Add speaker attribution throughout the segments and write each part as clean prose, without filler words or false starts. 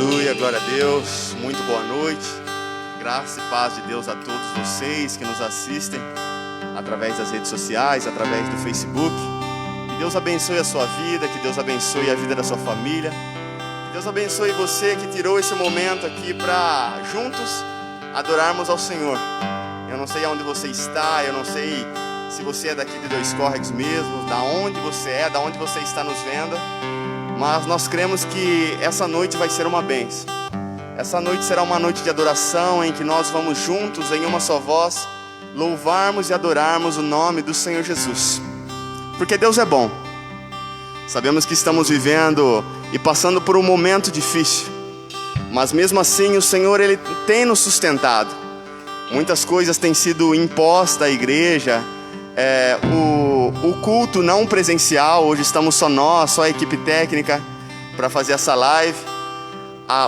Speaker 1: Aleluia, glória a Deus, muito boa noite, graça e paz de Deus a todos vocês que nos assistem através das redes sociais, através do Facebook. Que Deus abençoe a sua vida, que Deus abençoe a vida da sua família, que Deus abençoe você que tirou esse momento aqui para juntos adorarmos ao Senhor. Eu não sei aonde você está, eu não sei se você é daqui de Dois Córregos mesmo, da onde você é, da onde você está nos vendo, mas nós cremos que essa noite vai ser uma bênção. Essa noite será uma noite de adoração em que nós vamos juntos, em uma só voz, louvarmos e adorarmos o nome do Senhor Jesus. Porque Deus é bom. Sabemos que estamos vivendo e passando por um momento difícil, mas mesmo assim o Senhor Ele tem nos sustentado. Muitas coisas têm sido impostas à igreja. O culto não presencial, hoje estamos só nós, só a equipe técnica para fazer essa live.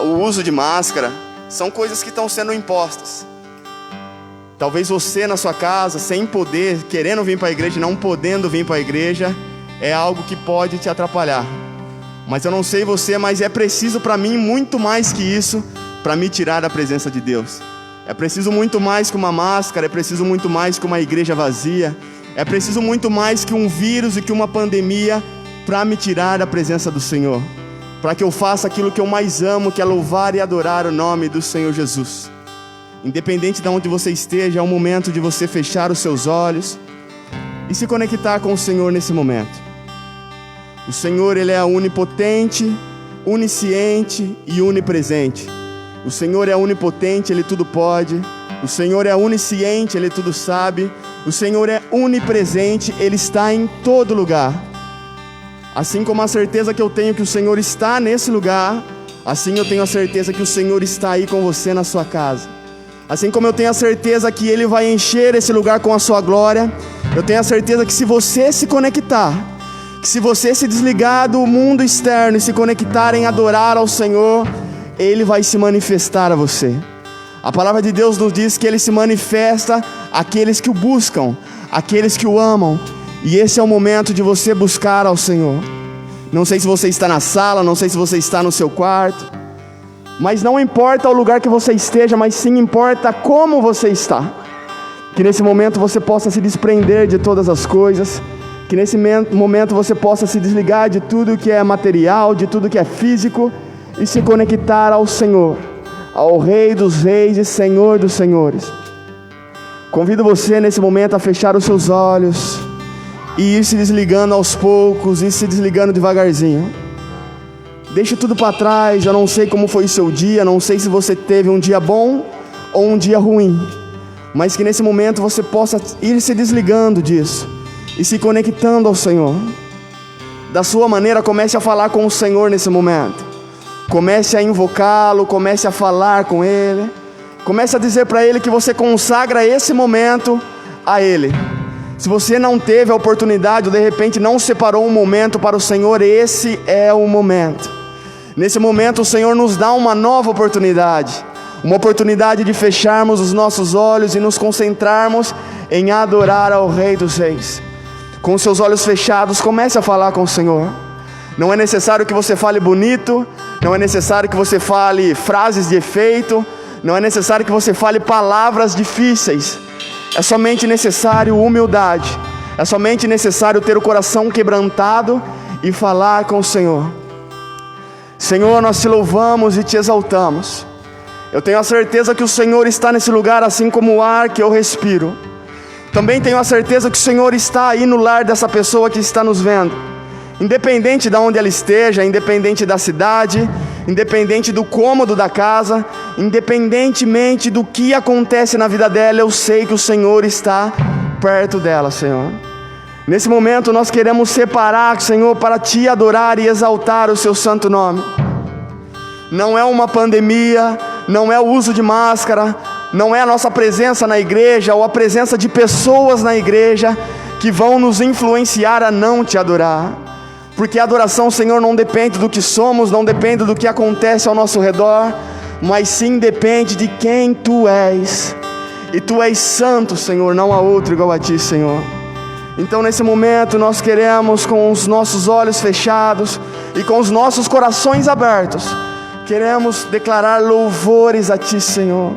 Speaker 1: O uso de máscara, são coisas que estão sendo impostas. Talvez você na sua casa, sem poder, querendo vir para a igreja, não podendo vir para a igreja, é algo que pode te atrapalhar. Mas eu não sei você, mas é preciso para mim muito mais que isso para me tirar da presença de Deus. É preciso muito mais que uma máscara, é preciso muito mais que uma igreja vazia, é preciso muito mais que um vírus e que uma pandemia para me tirar da presença do Senhor, para que eu faça aquilo que eu mais amo, que é louvar e adorar o nome do Senhor Jesus. Independente de onde você esteja, é o momento de você fechar os seus olhos e se conectar com o Senhor nesse momento. O Senhor, Ele é onipotente, onisciente e onipresente. O Senhor é onipotente, Ele tudo pode. O Senhor é onisciente, Ele tudo sabe. O Senhor é onipresente, Ele está em todo lugar. Assim como a certeza que eu tenho que o Senhor está nesse lugar, assim eu tenho a certeza que o Senhor está aí com você na sua casa. Assim como eu tenho a certeza que Ele vai encher esse lugar com a sua glória, eu tenho a certeza que se você se conectar, que se você se desligar do mundo externo e se conectar em adorar ao Senhor, Ele vai se manifestar a você. A palavra de Deus nos diz que Ele se manifesta àqueles que o buscam, àqueles que o amam. E esse é o momento de você buscar ao Senhor. Não sei se você está na sala, não sei se você está no seu quarto, mas não importa o lugar que você esteja, mas sim importa como você está. Que nesse momento você possa se desprender de todas as coisas, que nesse momento você possa se desligar de tudo que é material, de tudo que é físico, e se conectar ao Senhor, ao Rei dos Reis e Senhor dos Senhores. Convido você nesse momento a fechar os seus olhos e ir se desligando aos poucos, ir se desligando devagarzinho. Deixe tudo para trás. Eu não sei como foi o seu dia, não sei se você teve um dia bom ou um dia ruim, mas que nesse momento você possa ir se desligando disso e se conectando ao Senhor. Da sua maneira, comece a falar com o Senhor nesse momento. Comece a invocá-lo, comece a falar com Ele. Comece a dizer para Ele que você consagra esse momento a Ele. Se você não teve a oportunidade ou de repente não separou um momento para o Senhor, esse é o momento. Nesse momento o Senhor nos dá uma nova oportunidade. Uma oportunidade de fecharmos os nossos olhos e nos concentrarmos em adorar ao Rei dos Reis. Com os seus olhos fechados, comece a falar com o Senhor. Não é necessário que você fale bonito, não é necessário que você fale frases de efeito, não é necessário que você fale palavras difíceis. É somente necessário humildade, é somente necessário ter o coração quebrantado e falar com o Senhor. Senhor, nós te louvamos e te exaltamos. Eu tenho a certeza que o Senhor está nesse lugar, assim como o ar que eu respiro. Também tenho a certeza que o Senhor está aí no lar dessa pessoa que está nos vendo. Independente de onde ela esteja, independente da cidade, independente do cômodo da casa, independentemente do que acontece na vida dela, eu sei que o Senhor está perto dela, Senhor. Nesse momento nós queremos separar, Senhor, para te adorar e exaltar o seu santo nome. Não é uma pandemia, não é o uso de máscara, não é a nossa presença na igreja ou a presença de pessoas na igreja que vão nos influenciar a não te adorar. Porque a adoração, Senhor, não depende do que somos, não depende do que acontece ao nosso redor, mas sim depende de quem Tu és. E Tu és santo, Senhor, não há outro igual a Ti, Senhor. Então nesse momento nós queremos, com os nossos olhos fechados e com os nossos corações abertos,
Speaker 2: Queremos declarar louvores a Ti, Senhor,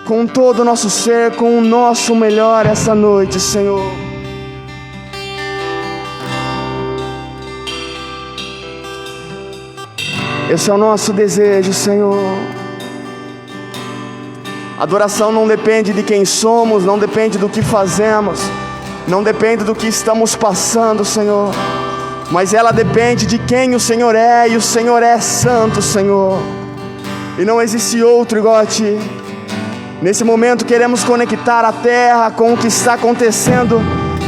Speaker 2: com todo o nosso ser, com o nosso melhor essa noite, Senhor. Esse é o nosso desejo, Senhor. Adoração não depende de quem somos, não depende do que fazemos, não depende do que estamos passando, Senhor, mas ela depende de quem o Senhor é, e o Senhor é santo, Senhor, e não existe outro igual a Ti. Nesse momento queremos conectar a terra com o que está acontecendo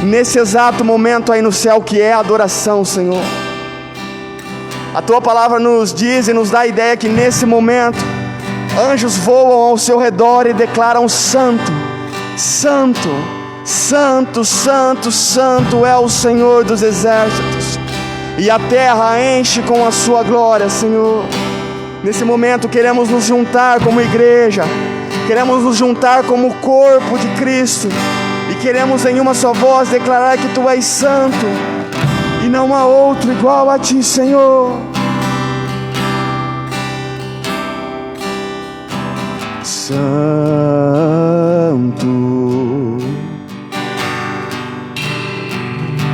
Speaker 2: nesse exato momento aí no céu, que é a adoração, Senhor. A Tua palavra nos diz e nos dá a ideia que nesse momento anjos voam ao seu redor e declaram: Santo, Santo, Santo, Santo, Santo é o Senhor dos exércitos. E a terra enche com a Sua glória, Senhor. Nesse momento queremos nos juntar como igreja, queremos nos juntar como corpo de Cristo, e queremos em uma só voz declarar que Tu és santo, e não há outro igual a Ti, Senhor. Santo,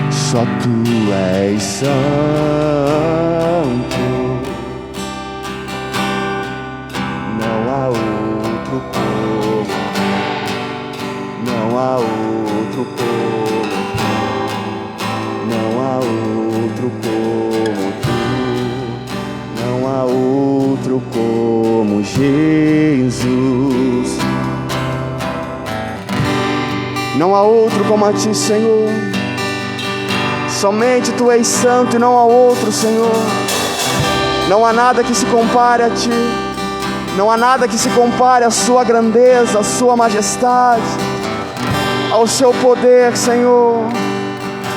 Speaker 2: só Tu és santo, não há outro como, não há outro como, não há outro como Tu, não há outro como Jesus. Não há outro como a Ti, Senhor. Somente Tu és santo e não há outro, Senhor. Não há nada que se compare a Ti. Não há nada que se compare à Sua grandeza, à Sua majestade, ao Seu poder, Senhor.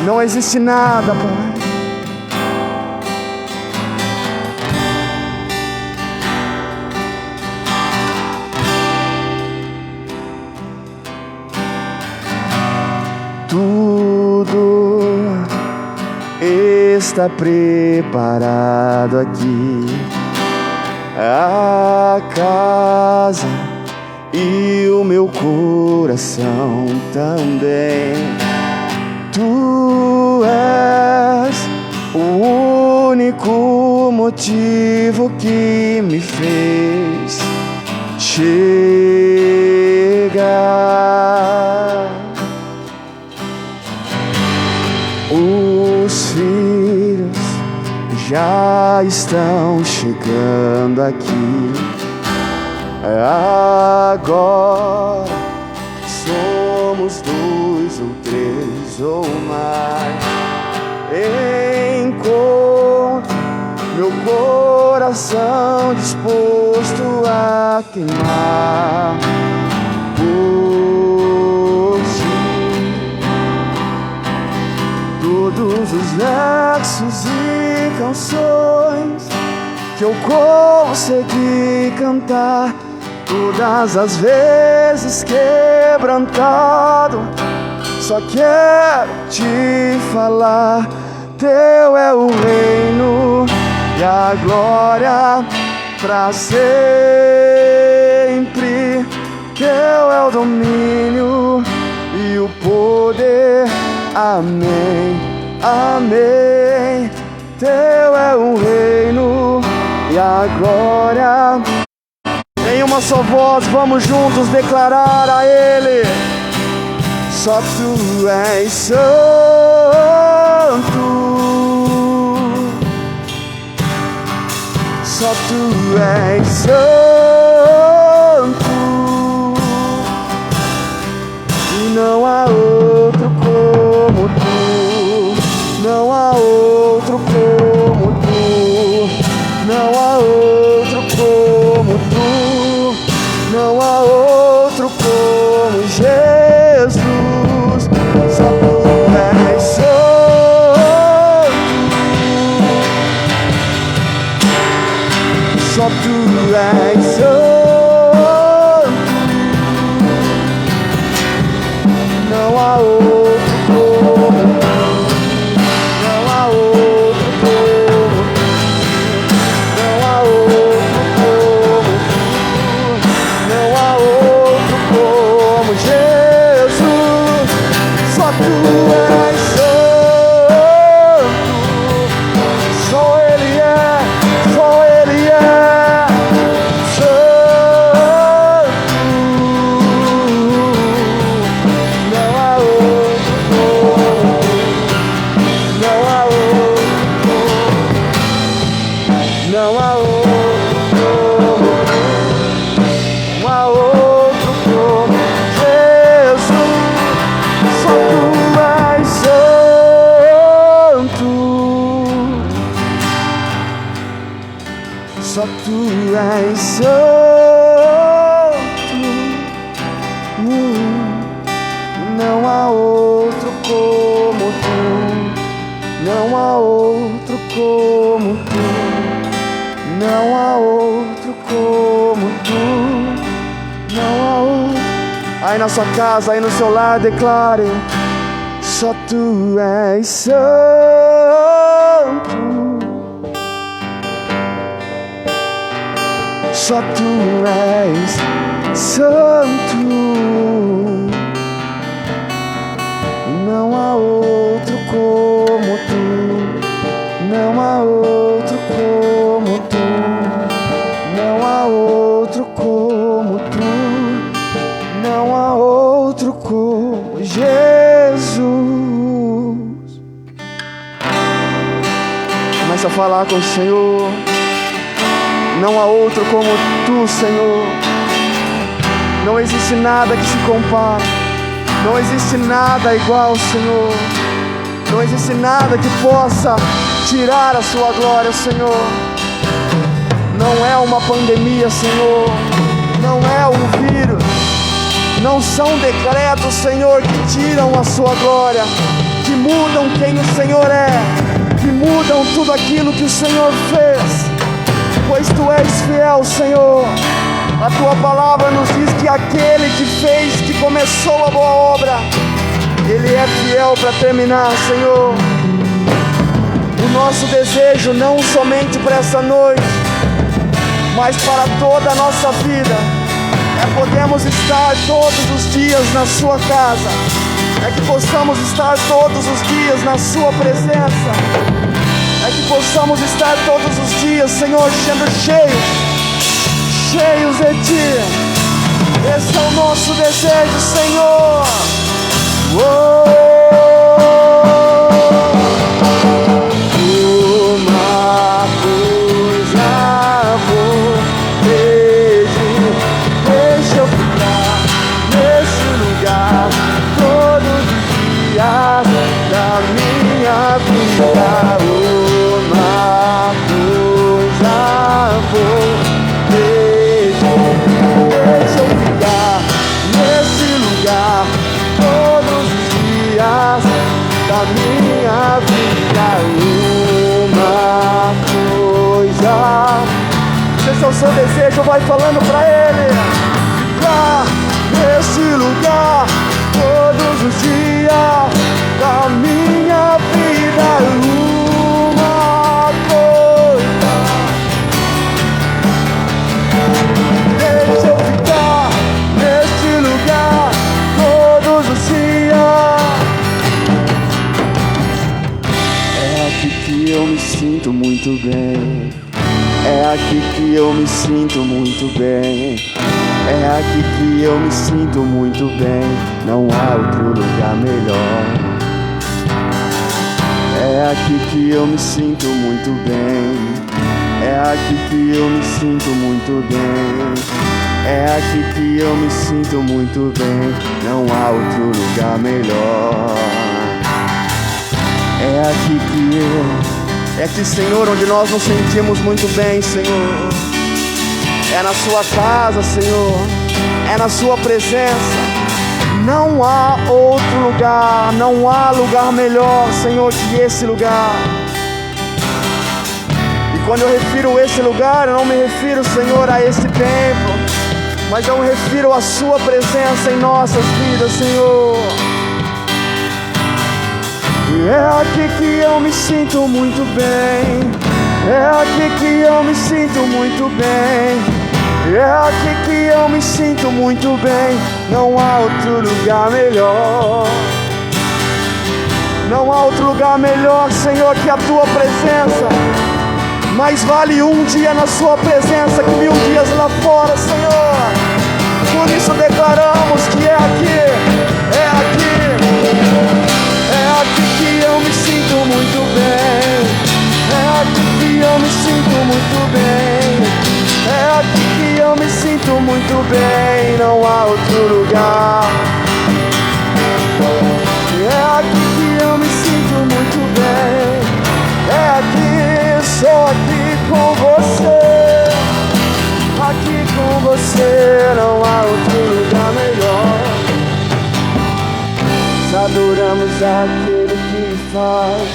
Speaker 2: Não existe nada, Pai. Tudo está preparado aqui, a casa e o meu coração também. Tu és o único motivo que me fez chegar. Os filhos já estão chegando aqui. Agora somos 2 ou 3 ou mais. Encontro meu coração disposto a queimar por Ti. Todos os versos e canções que eu consegui cantar, todas as vezes quebrantado, só quero Te falar. Teu é o reino e a glória pra sempre. Teu é o domínio e o poder. Amém, amém. Teu é o reino e a glória. Em uma só voz, vamos juntos declarar a Ele: só Tu és santo, só Tu és santo, e não há outro como Tu, não há outro como Tu, não há outro como Tu, não há outro como Jesus. Só Tu és santo, só Tu és santo, não há outro como Tu, não há outro como Tu, não há outro como és santo, não há outro como tu, não há outro como tu, não há outro como tu, não há outro. Aí na sua casa, aí no seu lar, declare: só tu és santo, só tu és santo, não há outro como tu, não há outro como tu, não há outro como tu, não há outro como Jesus. Começa a falar com o Senhor. Não há outro como tu, Senhor. Não existe nada que se compare. Não existe nada igual, Senhor. Não existe nada que possa tirar a sua glória, Senhor. Não é uma pandemia, Senhor. Não é um vírus. Não são decretos, Senhor, que tiram a sua glória, que mudam quem o Senhor é, que mudam tudo aquilo que o Senhor fez. Pois tu és fiel, Senhor. A tua palavra nos diz que aquele que fez, que começou a boa obra, ele é fiel para terminar, Senhor. O nosso desejo, não somente para essa noite, mas para toda a nossa vida, é podermos estar todos os dias na sua casa, é que possamos estar todos os dias na sua presença, é que possamos estar todos os dias, Senhor, sendo cheios de Ti. Esse é o nosso desejo, Senhor. Uma coisa vou pedir, deixa eu ficar nesse lugar todos os dias da minha vida. Uma coisa vou pedir, deixa eu ficar nesse lugar todos os dias da minha vida. Uma coisa, se esse é o seu desejo, vai falando pra Ele. Ficar nesse lugar todos os dias da minha vida. Uma coisa, deixa eu ficar nesse lugar todos os dias. É aqui que eu me sinto muito bem. É aqui que eu me sinto muito bem. É aqui que eu me sinto muito bem. Não há outro lugar melhor. É aqui que eu me sinto muito bem. É aqui que eu me sinto muito bem. É aqui que eu me sinto muito bem. Não há outro lugar melhor. É aqui que eu... É aqui, Senhor, onde nós nos sentimos muito bem, Senhor. É na sua casa, Senhor. É na sua presença. Não há outro lugar, não há lugar melhor, Senhor, que esse lugar. E quando eu refiro esse lugar, eu não me refiro, Senhor, a esse templo, mas eu me refiro à sua presença em nossas vidas, Senhor. E é aqui que eu me sinto muito bem. É aqui que eu me sinto muito bem. É aqui que eu me sinto muito bem. Não há outro lugar melhor. Não há outro lugar melhor, Senhor, que a tua presença. Mais vale um dia na sua presença que 1000 dias lá fora, Senhor. Por isso declaramos que é aqui. É aqui. É aqui que eu me sinto muito bem. É aqui que eu me sinto muito bem. É aqui que eu me sinto muito bem. Não há outro lugar. É aqui que eu me sinto muito bem. É aqui, só aqui com você. Com você não há outro lugar melhor. Nós adoramos aquele que faz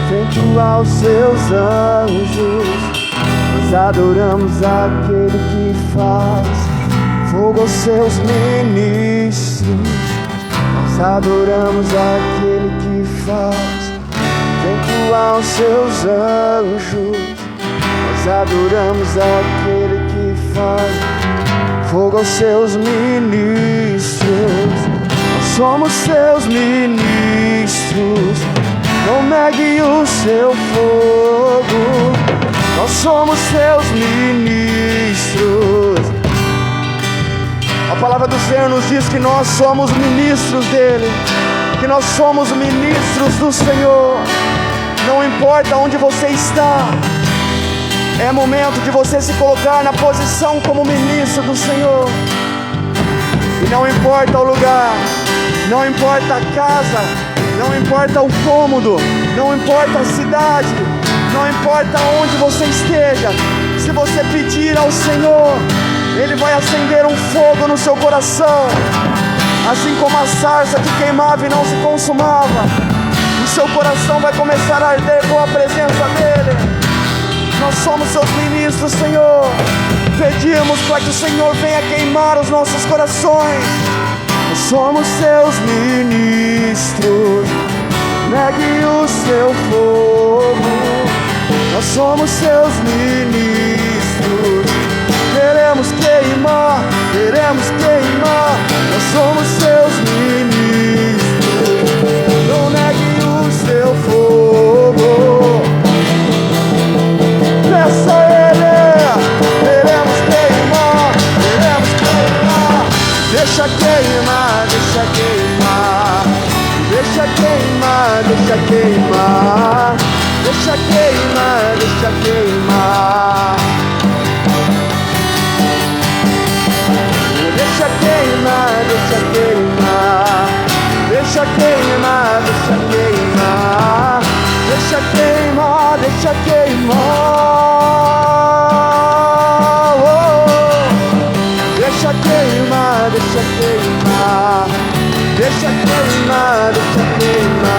Speaker 2: feito aos seus anjos. Nós adoramos aquele que faz fogo aos seus ministros. Nós adoramos aquele que faz feito aos seus anjos. Nós adoramos aquele que faz fogo aos seus ministros. Nós somos seus ministros. Não negue o seu fogo. Nós somos seus ministros. A palavra do Senhor nos diz que nós somos ministros dele, que nós somos ministros do Senhor. Não importa onde você está, é momento de você se colocar na posição como ministro do Senhor. E não importa o lugar, não importa a casa, não importa o cômodo, não importa a cidade, não importa onde você esteja, se você pedir ao Senhor, Ele vai acender um fogo no seu coração. Assim como a sarça que queimava e não se consumava, o seu coração vai começar a arder com a presença dEle. Nós somos seus ministros, Senhor. Pedimos para que o Senhor venha queimar os nossos corações. Nós somos seus ministros. Negue o seu fogo. Nós somos seus ministros. Queremos queimar, queremos queimar. Nós somos seus ministros. Não negue o seu fogo. Peça a Ele. Queremos queimar, queremos queimar. Deixa queimar, deixa queimar. Deixa queimar, deixa queimar. Deixa queimar, deixa queimar. Deixa queimar, deixa queimar. Deixa queimar, deixa queimar. Deixa queimar, deixa queimar. Deixa queimar, deixa queimar. Deixa queimar, deixa queimar.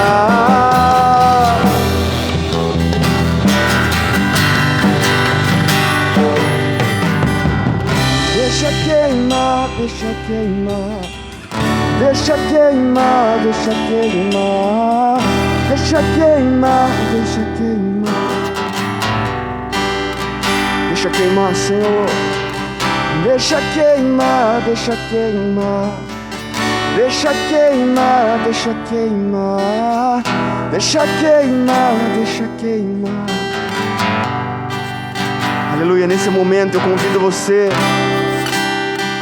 Speaker 2: Deixa queimar, deixa queimar. Deixa queimar, deixa queimar. Deixa queimar, deixa queimar. Deixa queimar, Senhor. Deixa queimar, deixa queimar. Deixa queimar, deixa queimar. Deixa queimar, deixa queimar. Aleluia, nesse momento eu convido você,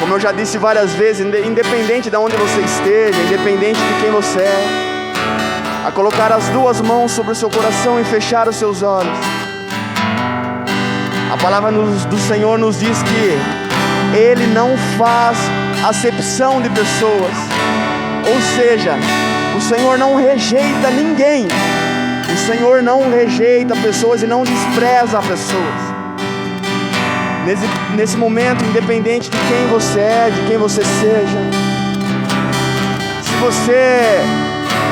Speaker 2: como eu já disse várias vezes, independente de onde você esteja, independente de quem você é, a colocar as duas mãos sobre o seu coração e fechar os seus olhos. A palavra do Senhor nos diz que Ele não faz acepção de pessoas. Ou seja, o Senhor não rejeita ninguém. O Senhor não rejeita pessoas e não despreza pessoas. Nesse momento, independente de quem você é, de quem você seja, se você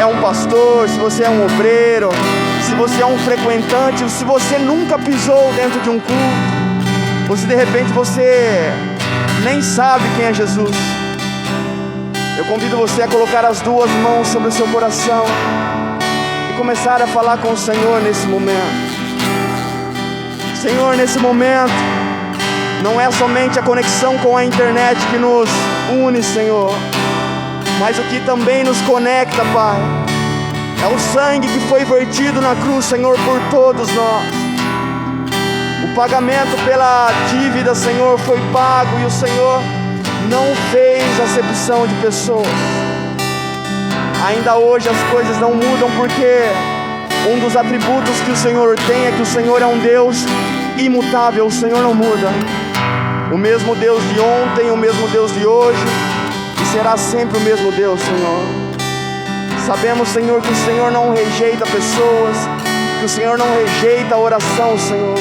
Speaker 2: é um pastor, se você é um obreiro, se você é um frequentante, se você nunca pisou dentro de um culto, ou se de repente você nem sabe quem é Jesus, eu convido você a colocar as duas mãos sobre o seu coração e começar a falar com o Senhor nesse momento. Senhor, nesse momento, não é somente a conexão com a internet que nos une, Senhor, mas o que também nos conecta, Pai, é o sangue que foi vertido na cruz, Senhor, por todos nós. O pagamento pela dívida, Senhor, foi pago e o Senhor não fez acepção de pessoas. Ainda hoje as coisas não mudam, porque um dos atributos que o Senhor tem é que o Senhor é um Deus imutável. O Senhor não muda. O mesmo Deus de ontem, o mesmo Deus de hoje, e será sempre o mesmo Deus, Senhor. Sabemos, Senhor, que o Senhor não rejeita pessoas, que o Senhor não rejeita a oração, Senhor.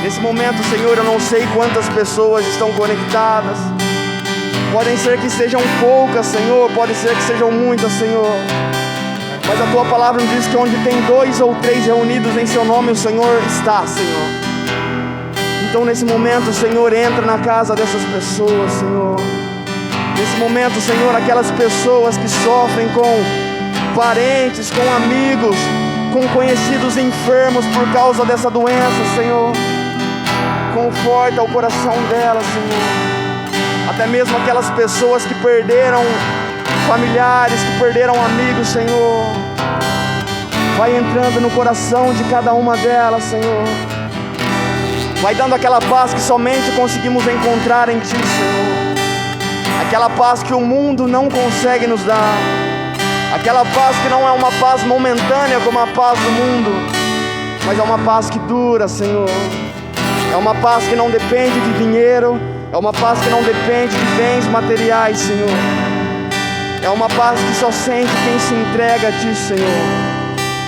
Speaker 2: Nesse momento, Senhor, eu não sei quantas pessoas estão conectadas. Podem ser que sejam poucas, Senhor, pode ser que sejam muitas, Senhor. Mas a Tua palavra nos diz que onde tem 2 ou 3 reunidos em Seu nome, o Senhor está, Senhor. Então nesse momento, Senhor, entra na casa dessas pessoas, Senhor. Nesse momento, Senhor, aquelas pessoas que sofrem com parentes, com amigos, com conhecidos enfermos por causa dessa doença, Senhor. Conforta o coração delas, Senhor. Até mesmo aquelas pessoas que perderam familiares, que perderam amigos, Senhor. Vai entrando no coração de cada uma delas, Senhor. Vai dando aquela paz que somente conseguimos encontrar em Ti, Senhor. Aquela paz que o mundo não consegue nos dar. Aquela paz que não é uma paz momentânea como a paz do mundo, mas é uma paz que dura, Senhor. É uma paz que não depende de dinheiro. É uma paz que não depende de bens materiais, Senhor. É uma paz que só sente quem se entrega a Ti, Senhor.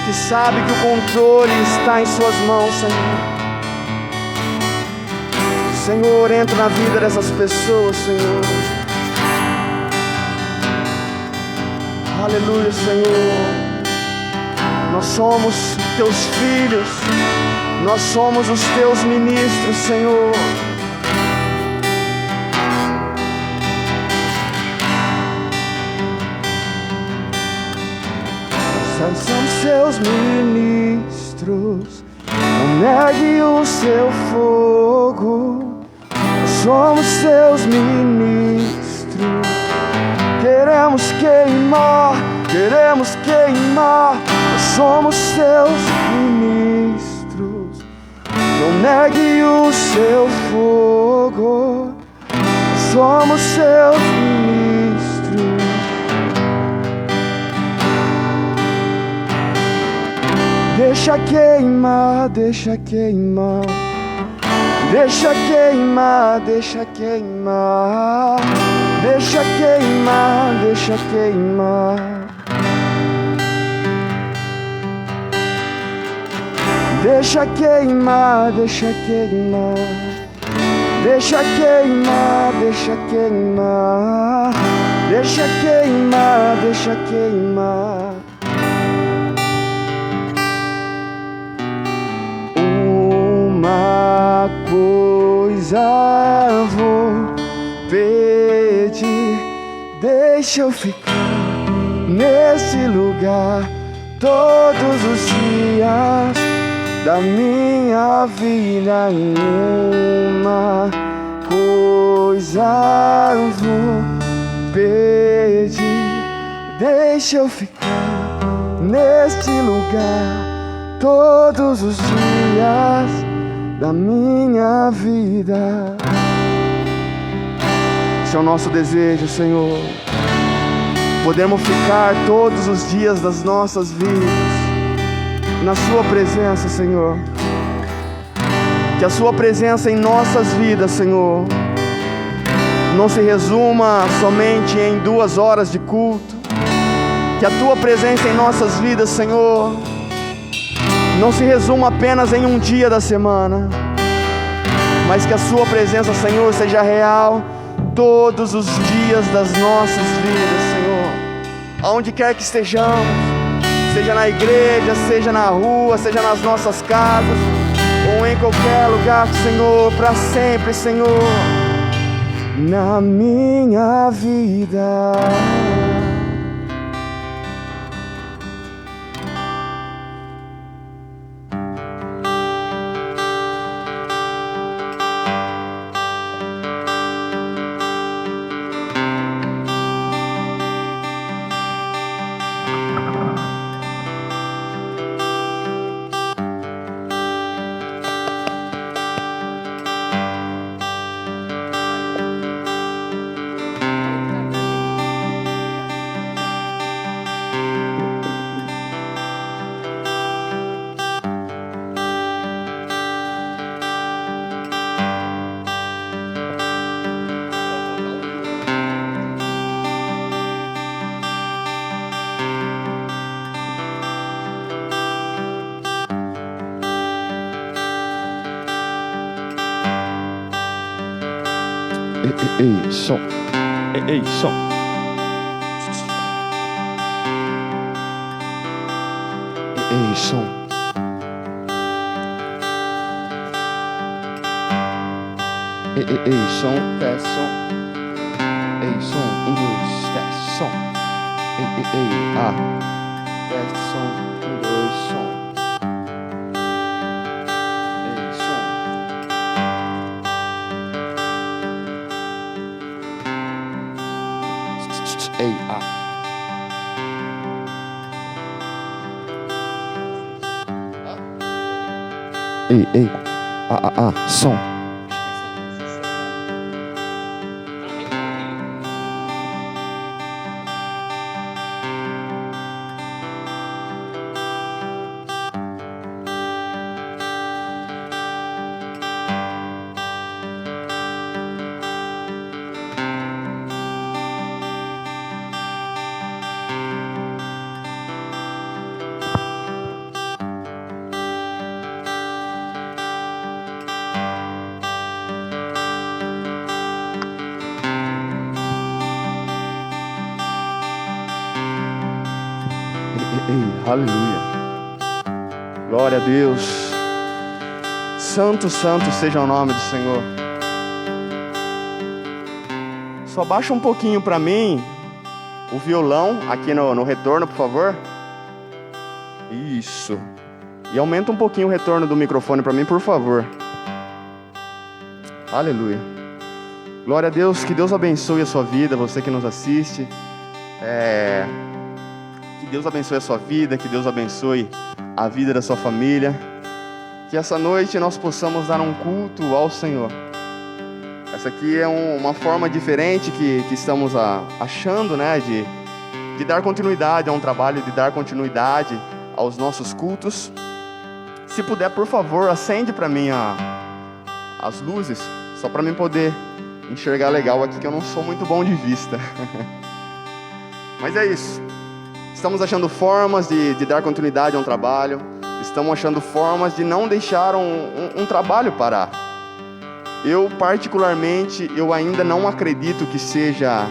Speaker 2: Que sabe que o controle está em Suas mãos, Senhor. Senhor, entra na vida dessas pessoas, Senhor. Aleluia, Senhor. Nós somos Teus filhos. Nós somos os Teus ministros, Senhor. Nós somos Seus ministros. Não negue o Seu fogo. Nós somos Seus ministros. Queremos queimar, queremos queimar. Nós somos Seus ministros. Não negue o Seu fogo. Nós somos Seus ministros. Deixa queimar, deixa queimar. Deixa queimar, deixa queimar. Deixa queimar, deixa queimar. Deixa queimar, deixa queimar. Deixa queimar, deixa queimar. Deixa queimar, deixa queimar. Uma coisa vou pedir, deixa eu ficar nesse lugar todos os dias da minha vida. Uma coisa vou pedir, deixa eu ficar neste lugar todos os dias da minha vida. Esse é o nosso desejo, Senhor. Podemos ficar todos os dias das nossas vidas na Sua presença, Senhor. Que a Sua presença em nossas vidas, Senhor, não se resuma somente em 2 horas de culto. Que a Tua presença em nossas vidas, Senhor, não se resuma apenas em um dia da semana, mas que a Sua presença, Senhor, seja real todos os dias das nossas vidas, Senhor. Aonde quer que estejamos, seja na igreja, seja na rua, seja nas nossas casas, ou em qualquer lugar, Senhor, para sempre, Senhor, na minha vida. Ei, som. Ei, som. Ei, som. Ei, som, teste som. Ei, som, 1, 2, teste som. Ei, teste som, 1, 2, som. Ei, som. Ei, som. Aleluia. Glória a Deus. Santo, santo seja o nome do Senhor. Só baixa um pouquinho para mim o violão aqui no retorno, por favor. Isso. E aumenta um pouquinho o retorno do microfone para mim, por favor. Aleluia. Glória a Deus. Que Deus abençoe a sua vida, você que nos assiste. Que Deus abençoe a sua vida, que Deus abençoe a vida da sua família. Que essa noite nós possamos dar um culto ao Senhor. Essa aqui é uma forma diferente que estamos achando, né? De dar continuidade a um trabalho, de dar continuidade aos nossos cultos. Se puder, por favor, acende para mim as luzes, só para mim poder enxergar legal aqui, que eu não sou muito bom de vista. Mas é isso. Estamos achando formas de dar continuidade a um trabalho. Estamos achando formas de não deixar um trabalho parar. Eu, particularmente, eu ainda não acredito que seja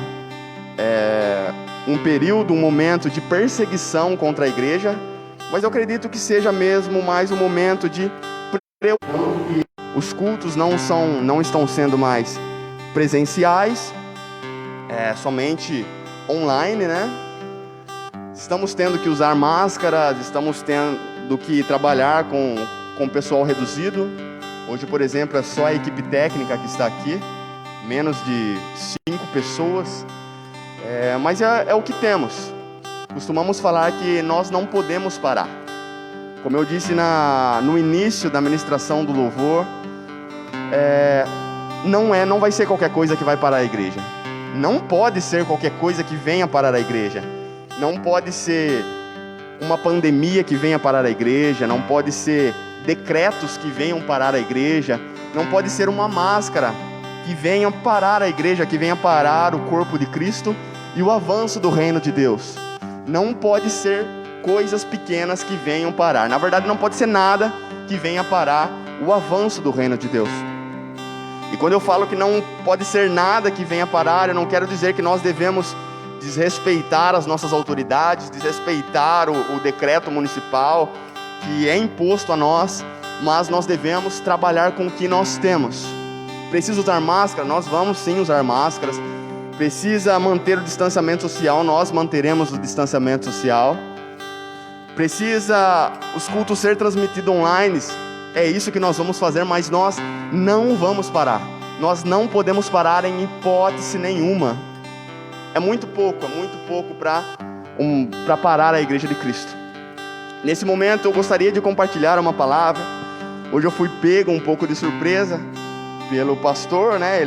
Speaker 2: um período, um momento de perseguição contra a igreja, mas eu acredito que seja mesmo mais um momento de preocupação. Os cultos não estão sendo mais presenciais, somente online, né? Estamos tendo que usar máscaras, estamos tendo que trabalhar com pessoal reduzido. Hoje, por exemplo, é só a equipe técnica que está aqui, menos de 5 pessoas. Mas é o que temos. Costumamos falar que nós não podemos parar. Como eu disse no início da ministração do louvor, não vai ser qualquer coisa que vai parar a igreja. Não pode ser qualquer coisa que venha parar a igreja. Não pode ser uma pandemia que venha parar a igreja, não pode ser decretos que venham parar a igreja, não pode ser uma máscara que venha parar a igreja, que venha parar o corpo de Cristo e o avanço do reino de Deus. Não pode ser coisas pequenas que venham parar. Na verdade, não pode ser nada que venha parar o avanço do reino de Deus. E quando eu falo que não pode ser nada que venha parar, eu não quero dizer que nós devemos desrespeitar as nossas autoridades, desrespeitar o decreto municipal que é imposto a nós, mas nós devemos trabalhar com o que nós temos. Precisa usar máscara? Nós vamos sim usar máscaras. Precisa manter o distanciamento social? Nós manteremos o distanciamento social. Precisa os cultos ser transmitidos online? É isso que nós vamos fazer, mas nós não vamos parar. Nós não podemos parar em hipótese nenhuma. É muito pouco para parar a igreja de Cristo. Nesse momento eu gostaria de compartilhar uma palavra. Hoje eu fui pego um pouco de surpresa pelo pastor, né?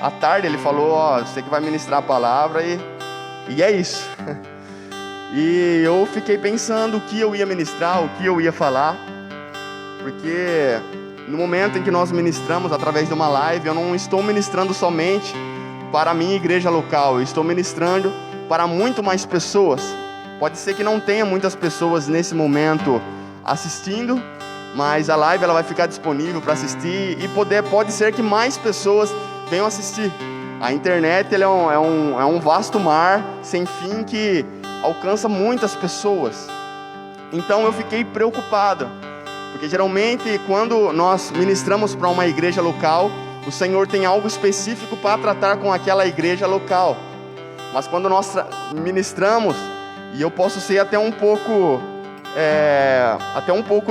Speaker 2: À tarde ele falou, você que vai ministrar a palavra e é isso. E eu fiquei pensando o que eu ia ministrar, o que eu ia falar, porque no momento em que nós ministramos através de uma live, eu não estou ministrando somente para a minha igreja local, eu estou ministrando para muito mais pessoas. Pode ser que não tenha muitas pessoas nesse momento assistindo, mas a live ela vai ficar disponível para assistir e pode ser que mais pessoas venham assistir. A internet ele é um vasto mar sem fim que alcança muitas pessoas. Então eu fiquei preocupado, porque geralmente quando nós ministramos para uma igreja local, o Senhor tem algo específico para tratar com aquela igreja local. Mas quando nós ministramos, e eu posso ser até um pouco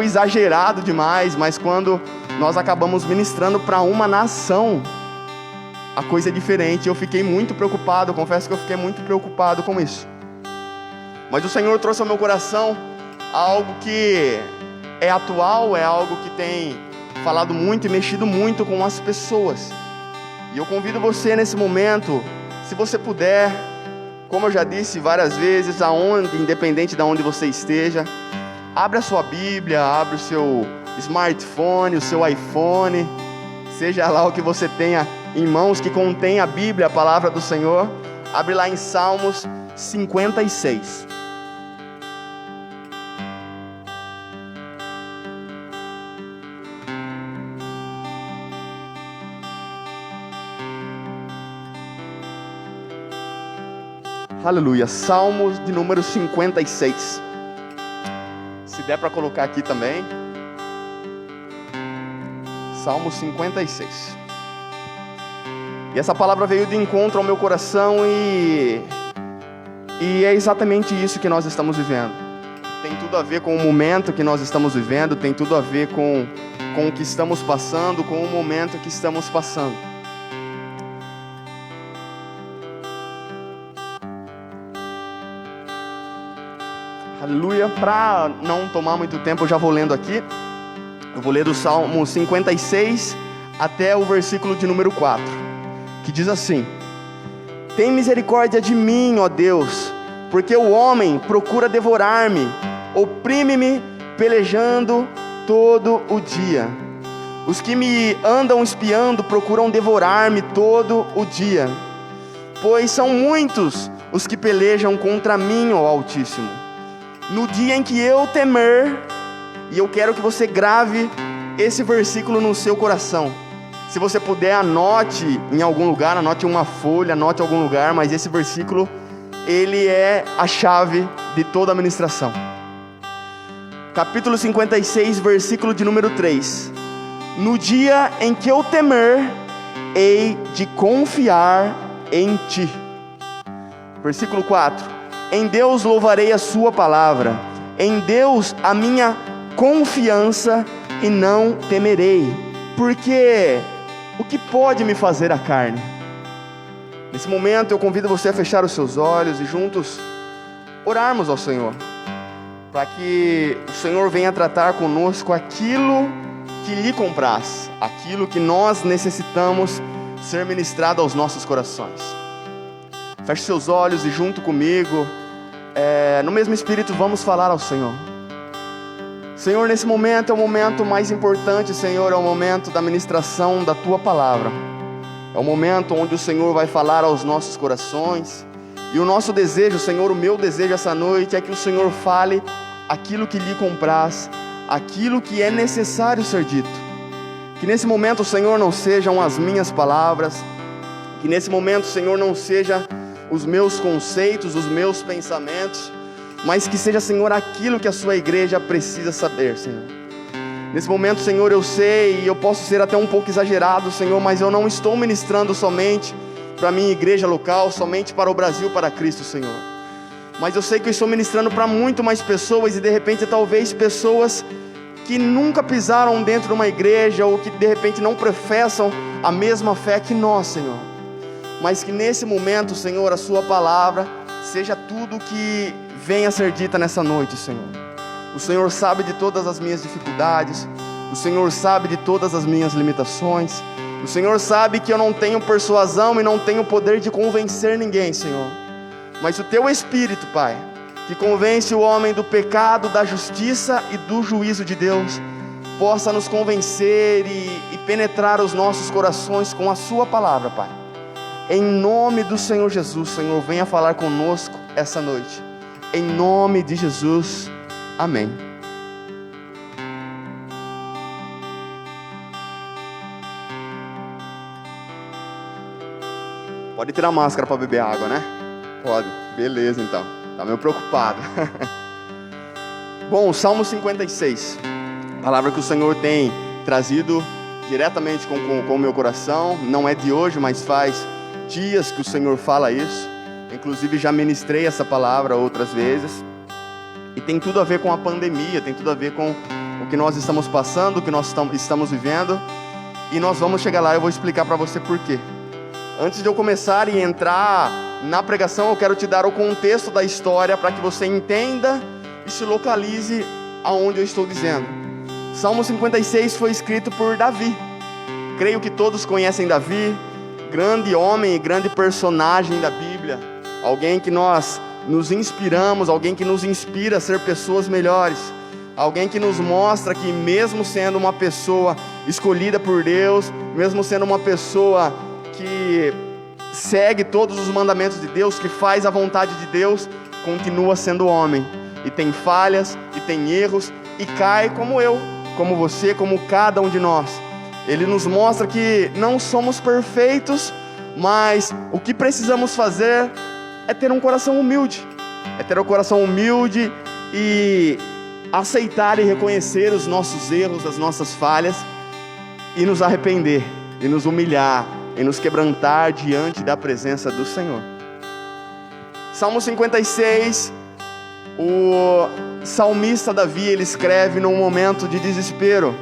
Speaker 2: exagerado demais, mas quando nós acabamos ministrando para uma nação, a coisa é diferente. Eu fiquei muito preocupado, confesso que eu fiquei muito preocupado com isso. Mas o Senhor trouxe ao meu coração algo que é atual, é algo que tem falado muito e mexido muito com as pessoas. E eu convido você nesse momento, se você puder, como eu já disse várias vezes, independente de onde você esteja, abre a sua Bíblia, abre o seu smartphone, o seu iPhone, seja lá o que você tenha em mãos que contém a Bíblia, a palavra do Senhor. Abre lá em Salmos 56. Aleluia, Salmos de número 56. Se der para colocar aqui também. Salmo 56. E essa palavra veio de encontro ao meu coração e é exatamente isso que nós estamos vivendo. Tem tudo a ver com o momento que nós estamos vivendo, tem tudo a ver com o que estamos passando, com o momento que estamos passando. Aleluia. Para não tomar muito tempo, eu já vou lendo aqui. Eu vou ler do Salmo 56 até o versículo de número 4, que diz assim: Tem misericórdia de mim, ó Deus, porque o homem procura devorar-me, oprime-me pelejando todo o dia. Os que me andam espiando procuram devorar-me todo o dia, pois são muitos os que pelejam contra mim, ó Altíssimo. No dia em que eu temer, e eu quero que você grave esse versículo no seu coração. Se você puder, anote em algum lugar, anote uma folha, anote em algum lugar, mas esse versículo, ele é a chave de toda a ministração. Capítulo 56, versículo de número 3. No dia em que eu temer, hei de confiar em ti. Versículo 4. Em Deus louvarei a sua palavra, em Deus a minha confiança, e não temerei, porque o que pode me fazer a carne? Nesse momento eu convido você a fechar os seus olhos e juntos orarmos ao Senhor, para que o Senhor venha tratar conosco aquilo que lhe compraz, aquilo que nós necessitamos ser ministrado aos nossos corações. Feche seus olhos e junto comigo, no mesmo Espírito, vamos falar ao Senhor. Senhor, nesse momento é o momento mais importante, Senhor, é o momento da ministração da Tua Palavra. É o momento onde o Senhor vai falar aos nossos corações. E o nosso desejo, Senhor, o meu desejo essa noite é que o Senhor fale aquilo que lhe compraz, aquilo que é necessário ser dito. Que nesse momento, Senhor, não sejam as minhas palavras, que nesse momento, Senhor, não seja os meus conceitos, os meus pensamentos, mas que seja, Senhor, aquilo que a sua igreja precisa saber, Senhor. Nesse momento, Senhor, eu sei, e eu posso ser até um pouco exagerado, Senhor, mas eu não estou ministrando somente para a minha igreja local, somente para o Brasil, para Cristo, Senhor. Mas eu sei que eu estou ministrando para muito mais pessoas, e de repente talvez pessoas que nunca pisaram dentro de uma igreja, ou que de repente não professam a mesma fé que nós, Senhor. Mas que nesse momento, Senhor, a sua palavra seja tudo que venha a ser dita nessa noite, Senhor. O Senhor sabe de todas as minhas dificuldades, o Senhor sabe de todas as minhas limitações, o Senhor sabe que eu não tenho persuasão e não tenho poder de convencer ninguém, Senhor. Mas o Teu Espírito, Pai, que convence o homem do pecado, da justiça e do juízo de Deus, possa nos convencer e penetrar os nossos corações com a Sua palavra, Pai. Em nome do Senhor Jesus, Senhor, venha falar conosco essa noite. Em nome de Jesus, amém. Pode tirar a máscara para beber água, né? Pode. Beleza, então. Tá meio preocupado. Bom, Salmo 56. Palavra que o Senhor tem trazido diretamente com o meu coração. Não é de hoje, mas faz dias que o Senhor fala isso. Inclusive já ministrei essa palavra outras vezes. E tem tudo a ver com a pandemia, tem tudo a ver com o que nós estamos passando, o que nós estamos vivendo. E nós vamos chegar lá e eu vou explicar para você por quê. Antes de eu começar e entrar na pregação, eu quero te dar o contexto da história para que você entenda e se localize aonde eu estou dizendo. Salmo 56 foi escrito por Davi. Creio que todos conhecem Davi, grande homem e grande personagem da Bíblia. Alguém que nós nos inspiramos, alguém que nos inspira a ser pessoas melhores. Alguém que nos mostra que mesmo sendo uma pessoa escolhida por Deus, mesmo sendo uma pessoa que segue todos os mandamentos de Deus, que faz a vontade de Deus, continua sendo homem. E tem falhas, e tem erros, e cai como eu, como você, como cada um de nós. Ele nos mostra que não somos perfeitos, mas o que precisamos fazer é ter um coração humilde. É ter um coração humilde e aceitar e reconhecer os nossos erros, as nossas falhas, e nos arrepender, e nos humilhar, e nos quebrantar diante da presença do Senhor. Salmo 56, o salmista Davi, ele escreve num momento de desespero.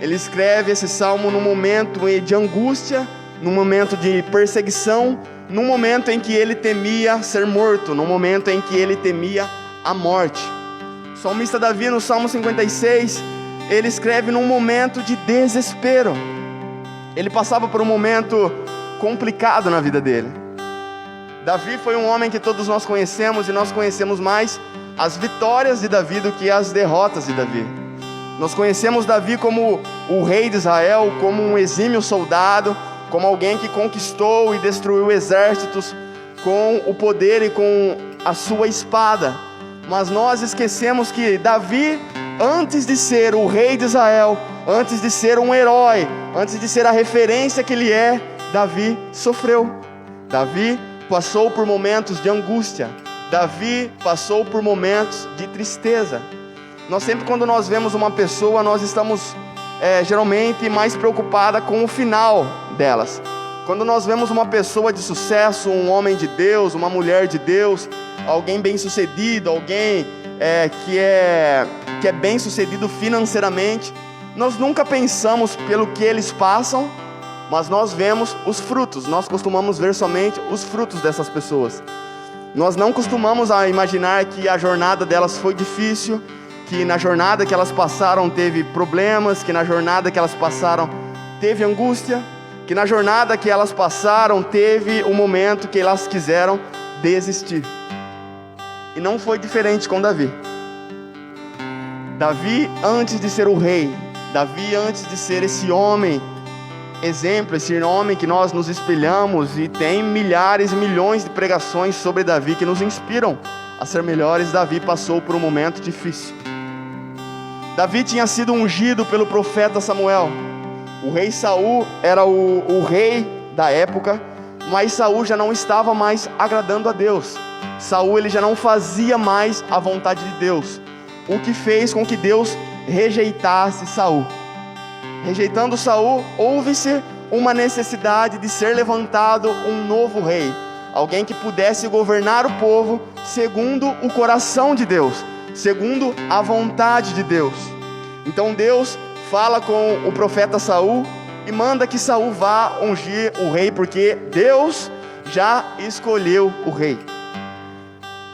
Speaker 2: Ele escreve esse salmo num momento de angústia, num momento de perseguição, num momento em que ele temia ser morto, num momento em que ele temia a morte. O salmista Davi, no Salmo 56, ele escreve num momento de desespero. Ele passava por um momento complicado na vida dele. Davi foi um homem que todos nós conhecemos, e nós conhecemos mais as vitórias de Davi do que as derrotas de Davi. Nós conhecemos Davi como o rei de Israel, como um exímio soldado, como alguém que conquistou e destruiu exércitos com o poder e com a sua espada. Mas nós esquecemos que Davi, antes de ser o rei de Israel, antes de ser um herói, antes de ser a referência que ele é, Davi sofreu. Davi passou por momentos de angústia. Davi passou por momentos de tristeza. Nós sempre, quando nós vemos uma pessoa, nós estamos geralmente mais preocupada com o final delas. Quando nós vemos uma pessoa de sucesso, um homem de Deus, uma mulher de Deus, alguém bem sucedido, alguém que é bem sucedido financeiramente, nós nunca pensamos pelo que eles passam, mas nós vemos os frutos. Nós costumamos ver somente os frutos dessas pessoas. Nós não costumamos imaginar que a jornada delas foi difícil, que na jornada que elas passaram teve problemas, que na jornada que elas passaram teve angústia, que na jornada que elas passaram teve um momento que elas quiseram desistir. E não foi diferente com Davi. Davi, antes de ser o rei, Davi, antes de ser esse homem exemplo, esse homem que nós nos espelhamos, e tem milhares e milhões de pregações sobre Davi que nos inspiram a ser melhores, Davi passou por um momento difícil. Davi tinha sido ungido pelo profeta Samuel. O rei Saul era o rei da época, mas Saul já não estava mais agradando a Deus. Saul, ele já não fazia mais a vontade de Deus, o que fez com que Deus rejeitasse Saul. Rejeitando Saul, houve-se uma necessidade de ser levantado um novo rei, alguém que pudesse governar o povo segundo o coração de Deus, segundo a vontade de Deus. Então Deus fala com o profeta Saul e manda que Saul vá ungir o rei, porque Deus já escolheu o rei.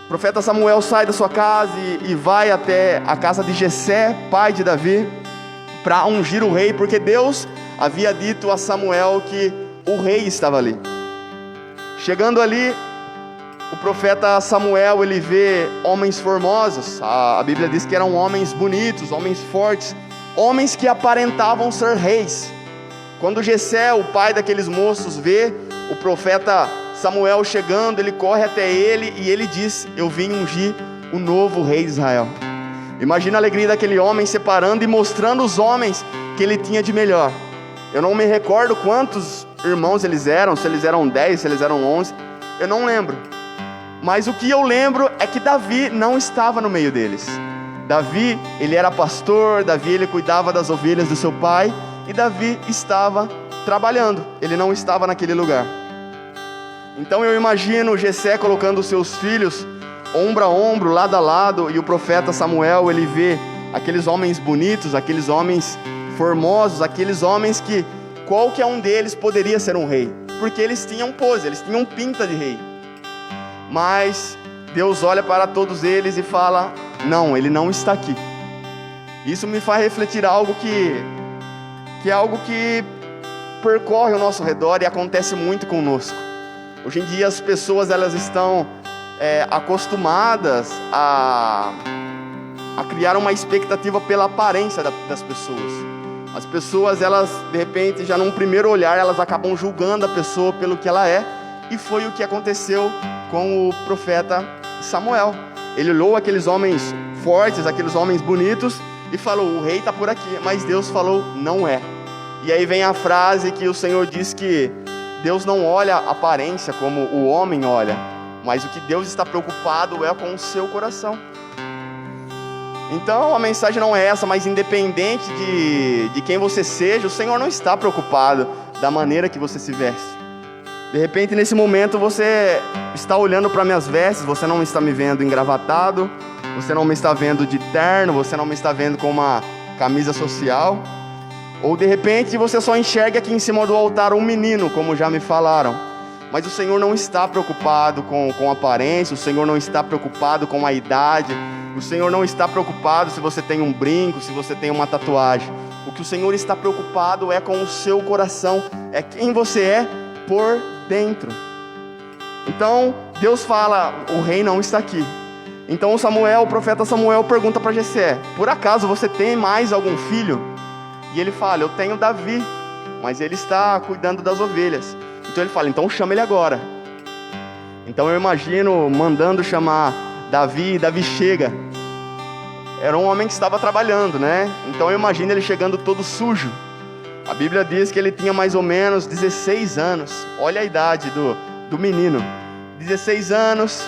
Speaker 2: O profeta Samuel sai da sua casa e vai até a casa de Jessé, pai de Davi, para ungir o rei, porque Deus havia dito a Samuel que o rei estava ali. Chegando ali, o profeta Samuel, ele vê homens formosos. A Bíblia diz que eram homens bonitos, homens fortes, homens que aparentavam ser reis. Quando Jessé, o pai daqueles moços, vê o profeta Samuel chegando, ele corre até ele e ele diz: eu vim ungir o novo rei de Israel. Imagina a alegria daquele homem, separando e mostrando os homens que ele tinha de melhor. Eu não me recordo quantos irmãos eles eram, se eles eram 10, se eles eram 11, eu não lembro. Mas o que eu lembro é que Davi não estava no meio deles. Davi, ele era pastor, Davi ele cuidava das ovelhas do seu pai, e Davi estava trabalhando, ele não estava naquele lugar. Então eu imagino Jessé colocando os seus filhos ombro a ombro, lado a lado, e o profeta Samuel, ele vê aqueles homens bonitos, aqueles homens formosos, aqueles homens que qualquer um deles poderia ser um rei, porque eles tinham pose, eles tinham pinta de rei. Mas Deus olha para todos eles e fala: não, ele não está aqui. Isso me faz refletir algo que é algo que percorre ao nosso redor e acontece muito conosco. Hoje em dia as pessoas elas estão acostumadas a criar uma expectativa pela aparência das pessoas. As pessoas, elas de repente, já num primeiro olhar, elas acabam julgando a pessoa pelo que ela é, e foi o que aconteceu com o profeta Samuel. Ele olhou aqueles homens fortes, aqueles homens bonitos, e falou: o rei está por aqui. Mas Deus falou: não é. E aí vem a frase que o Senhor diz que Deus não olha a aparência como o homem olha, mas o que Deus está preocupado é com o seu coração. Então a mensagem não é essa, mas independente de quem você seja, o Senhor não está preocupado da maneira que você se veste. De repente, nesse momento, você está olhando para minhas vestes, você não está me vendo engravatado, você não me está vendo de terno, você não me está vendo com uma camisa social. Ou de repente você só enxerga aqui em cima do altar um menino, como já me falaram. Mas o Senhor não está preocupado com a aparência, o Senhor não está preocupado com a idade, o Senhor não está preocupado se você tem um brinco, se você tem uma tatuagem. O que o Senhor está preocupado é com o seu coração, é quem você é por dentro. Então Deus fala: o rei não está aqui. Então o profeta Samuel pergunta para Jessé: por acaso você tem mais algum filho? E ele fala: eu tenho Davi, mas ele está cuidando das ovelhas. Então ele fala: então chama ele agora. Então eu imagino mandando chamar Davi, e Davi chega. Era um homem que estava trabalhando, né? Então eu imagino ele chegando todo sujo. A Bíblia diz que ele tinha mais ou menos 16 anos. Olha a idade do menino. 16 anos,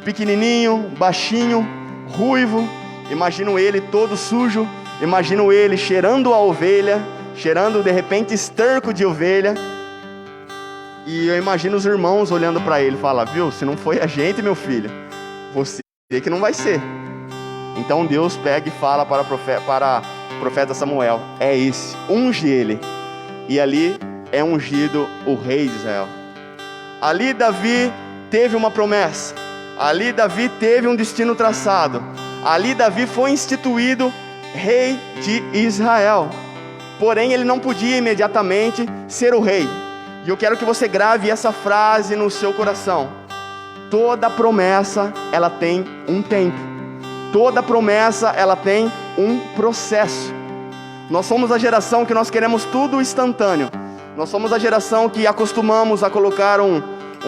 Speaker 2: pequenininho, baixinho, ruivo. Imagino ele todo sujo. Imagino ele cheirando a ovelha, cheirando de repente esterco de ovelha. E eu imagino os irmãos olhando para ele e falar: viu, se não foi a gente, meu filho, você que não vai ser. Então Deus pega e fala para o profeta Samuel: é esse, unge ele. E ali é ungido o rei de Israel. Ali Davi teve uma promessa, ali Davi teve um destino traçado, ali Davi foi instituído rei de Israel. Porém ele não podia imediatamente ser o rei. E eu quero que você grave essa frase no seu coração: toda promessa ela tem um tempo, toda promessa ela tem um processo. Nós somos a geração que nós queremos tudo instantâneo. Nós somos a geração que acostumamos a colocar um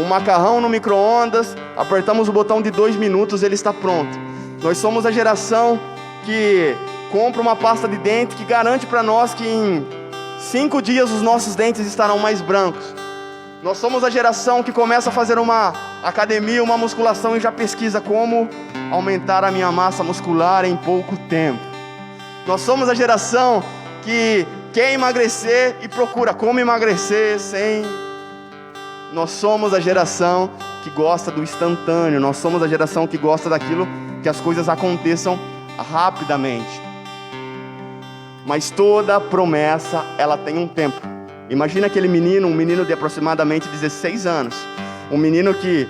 Speaker 2: macarrão no micro-ondas, apertamos o botão de 2 minutos, ele está pronto. Nós somos a geração que compra uma pasta de dente que garante para nós que em 5 dias os nossos dentes estarão mais brancos. Nós somos a geração que começa a fazer uma academia, uma musculação e já pesquisa como aumentar a minha massa muscular em pouco tempo. Nós somos a geração que quer emagrecer e procura como emagrecer sem... Nós somos a geração que gosta do instantâneo. Nós somos a geração que gosta daquilo que as coisas aconteçam rapidamente. Mas toda promessa, ela tem um tempo. Imagina aquele menino, um menino de aproximadamente 16 anos. Um menino que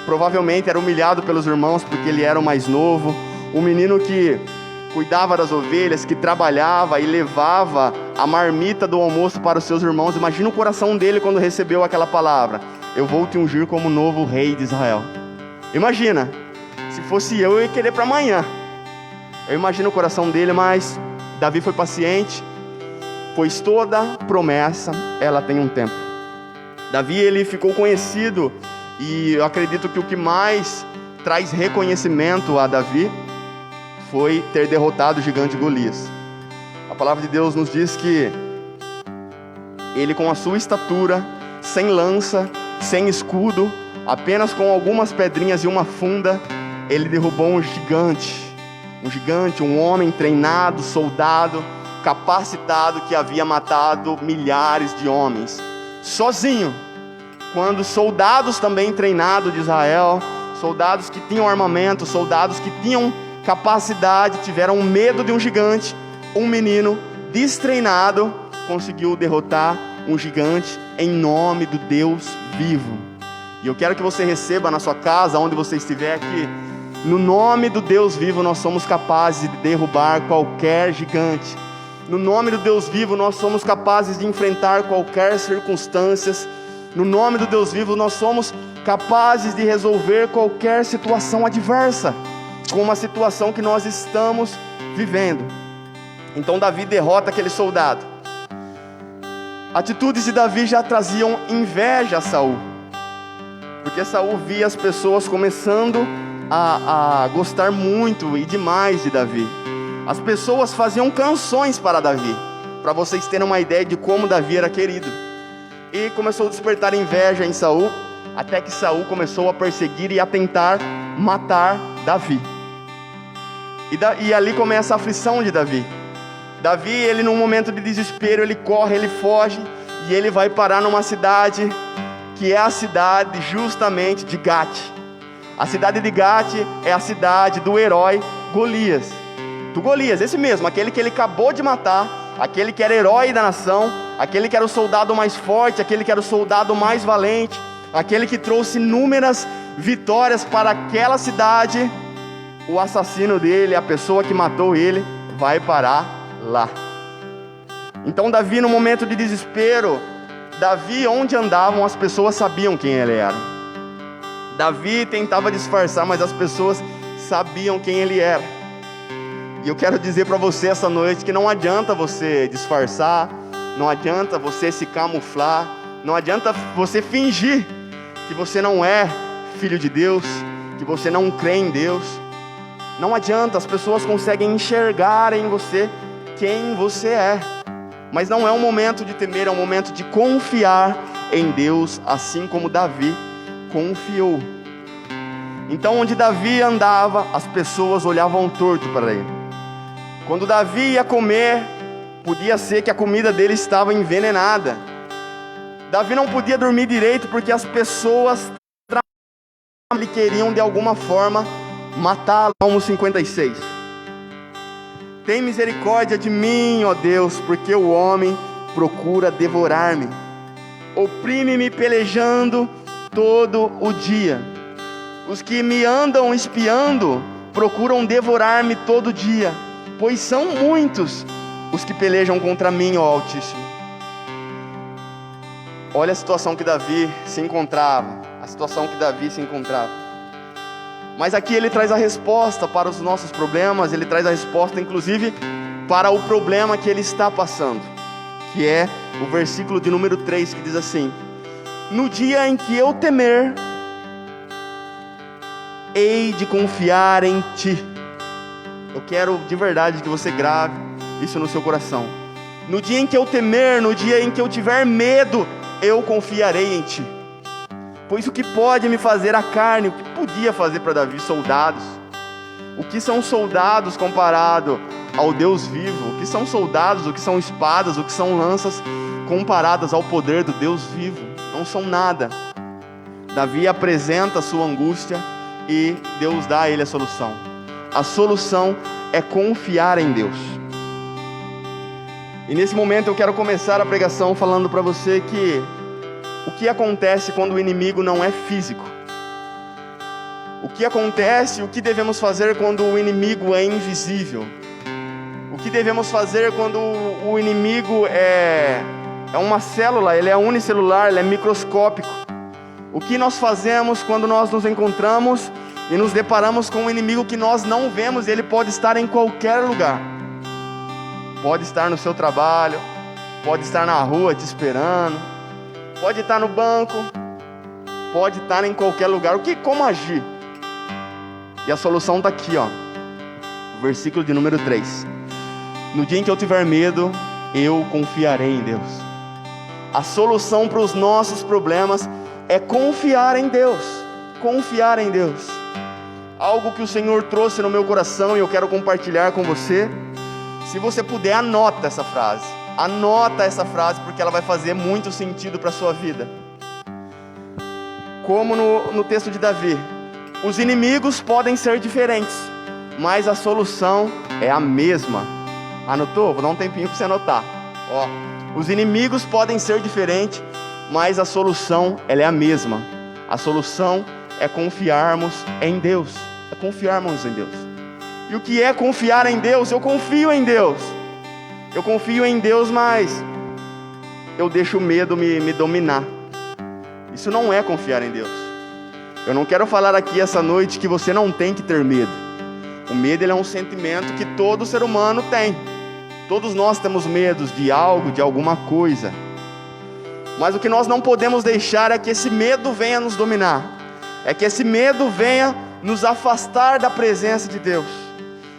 Speaker 2: provavelmente era humilhado pelos irmãos porque ele era o mais novo. Um menino que cuidava das ovelhas, que trabalhava e levava a marmita do almoço para os seus irmãos. Imagina o coração dele quando recebeu aquela palavra: eu vou te ungir como novo rei de Israel. Imagina, se fosse eu ia querer para amanhã. Eu imagino o coração dele, mas Davi foi paciente, pois toda promessa, ela tem um tempo. Davi, ele ficou conhecido, e eu acredito que o que mais traz reconhecimento a Davi foi ter derrotado o gigante Golias. A palavra de Deus nos diz que ele com a sua estatura, sem lança, sem escudo, apenas com algumas pedrinhas e uma funda, ele derrubou um gigante, um homem treinado, soldado, capacitado, que havia matado milhares de homens, sozinho, quando soldados também treinados de Israel, soldados que tinham armamento, soldados que tinham capacidade, tiveram medo de um gigante, um menino destreinado conseguiu derrotar um gigante em nome do Deus vivo. E eu quero que você receba na sua casa, onde você estiver aqui, no nome do Deus vivo nós somos capazes de derrubar qualquer gigante. No nome do Deus vivo nós somos capazes de enfrentar qualquer circunstância. No nome do Deus vivo nós somos capazes de resolver qualquer situação adversa, como a situação que nós estamos vivendo. Então Davi derrota aquele soldado. Atitudes de Davi já traziam inveja a Saul, porque Saul via as pessoas começando a gostar muito e demais de Davi. As pessoas faziam canções para Davi, para vocês terem uma ideia de como Davi era querido. E começou a despertar inveja em Saul, até que Saul começou a perseguir e a tentar matar Davi. E ali começa a aflição de Davi. Davi, ele num momento de desespero, ele corre, ele foge, e ele vai parar numa cidade, que é a cidade justamente de Gate. A cidade de Gate é a cidade do herói Golias. Do Golias, esse mesmo, aquele que ele acabou de matar, aquele que era herói da nação, aquele que era o soldado mais forte, aquele que era o soldado mais valente, aquele que trouxe inúmeras vitórias para aquela cidade. O assassino dele, a pessoa que matou ele, vai parar lá. Então Davi, no momento de desespero, Davi, onde andavam, as pessoas sabiam quem ele era. Davi tentava disfarçar, mas as pessoas sabiam quem ele era. E eu quero dizer para você essa noite que não adianta você disfarçar, não adianta você se camuflar, não adianta você fingir que você não é filho de Deus, que você não crê em Deus. Não adianta, as pessoas conseguem enxergar em você quem você é. Mas não é um momento de temer, é um momento de confiar em Deus, assim como Davi confiou. Então, onde Davi andava, as pessoas olhavam torto para ele. Quando Davi ia comer, podia ser que a comida dele estava envenenada. Davi não podia dormir direito porque as pessoas lhe queriam de alguma forma matá-lo. Salmo 56. Tem misericórdia de mim, ó Deus, porque o homem procura devorar-me. Oprime-me pelejando todo o dia. Os que me andam espiando procuram devorar-me todo dia, pois são muitos os que pelejam contra mim, ó Altíssimo. Olha a situação que Davi se encontrava, Mas aqui ele traz a resposta para os nossos problemas, ele traz a resposta inclusive para o problema que ele está passando, que é o versículo de número 3, que diz assim: no dia em que eu temer, hei de confiar em Ti. Eu quero de verdade que você grave isso no seu coração. No dia em que eu temer, no dia em que eu tiver medo, eu confiarei em Ti. Pois o que pode me fazer a carne, o que podia fazer para Davi soldados? O que são soldados comparado ao Deus vivo? O que são soldados, o que são espadas, o que são lanças comparadas ao poder do Deus vivo? Não são nada. Davi apresenta a sua angústia e Deus dá a ele a solução. A solução é confiar em Deus. E nesse momento eu quero começar a pregação falando para você que o que acontece quando o inimigo não é físico? O que acontece, o que devemos fazer quando o inimigo é invisível? O que devemos fazer quando o inimigo é uma célula, ele é unicelular, ele é microscópico? O que nós fazemos quando nós nos encontramos e nos deparamos com um inimigo que nós não vemos? Ele pode estar em qualquer lugar. Pode estar no seu trabalho, pode estar na rua te esperando, pode estar no banco, pode estar em qualquer lugar. Como agir? E a solução está aqui, ó. Versículo de número 3. No dia em que eu tiver medo, eu confiarei em Deus. A solução para os nossos problemas é confiar em Deus. Confiar em Deus. Algo que o Senhor trouxe no meu coração e eu quero compartilhar com você. Se você puder, anota essa frase. Anota essa frase porque ela vai fazer muito sentido para a sua vida. Como no texto de Davi. Os inimigos podem ser diferentes, mas a solução é a mesma. Anotou? Vou dar um tempinho para você anotar. Ó, os inimigos podem ser diferentes, mas a solução ela é a mesma. A solução é confiarmos em Deus. É confiarmos em Deus. E o que é confiar em Deus? Eu confio em Deus. Eu confio em Deus, mas eu deixo o medo me dominar. Isso não é confiar em Deus. Eu não quero falar aqui essa noite que você não tem que ter medo. O medo ele é um sentimento que todo ser humano tem. Todos nós temos medos de algo, de alguma coisa. Mas o que nós não podemos deixar é que esse medo venha nos dominar. É que esse medo venha nos afastar da presença de Deus.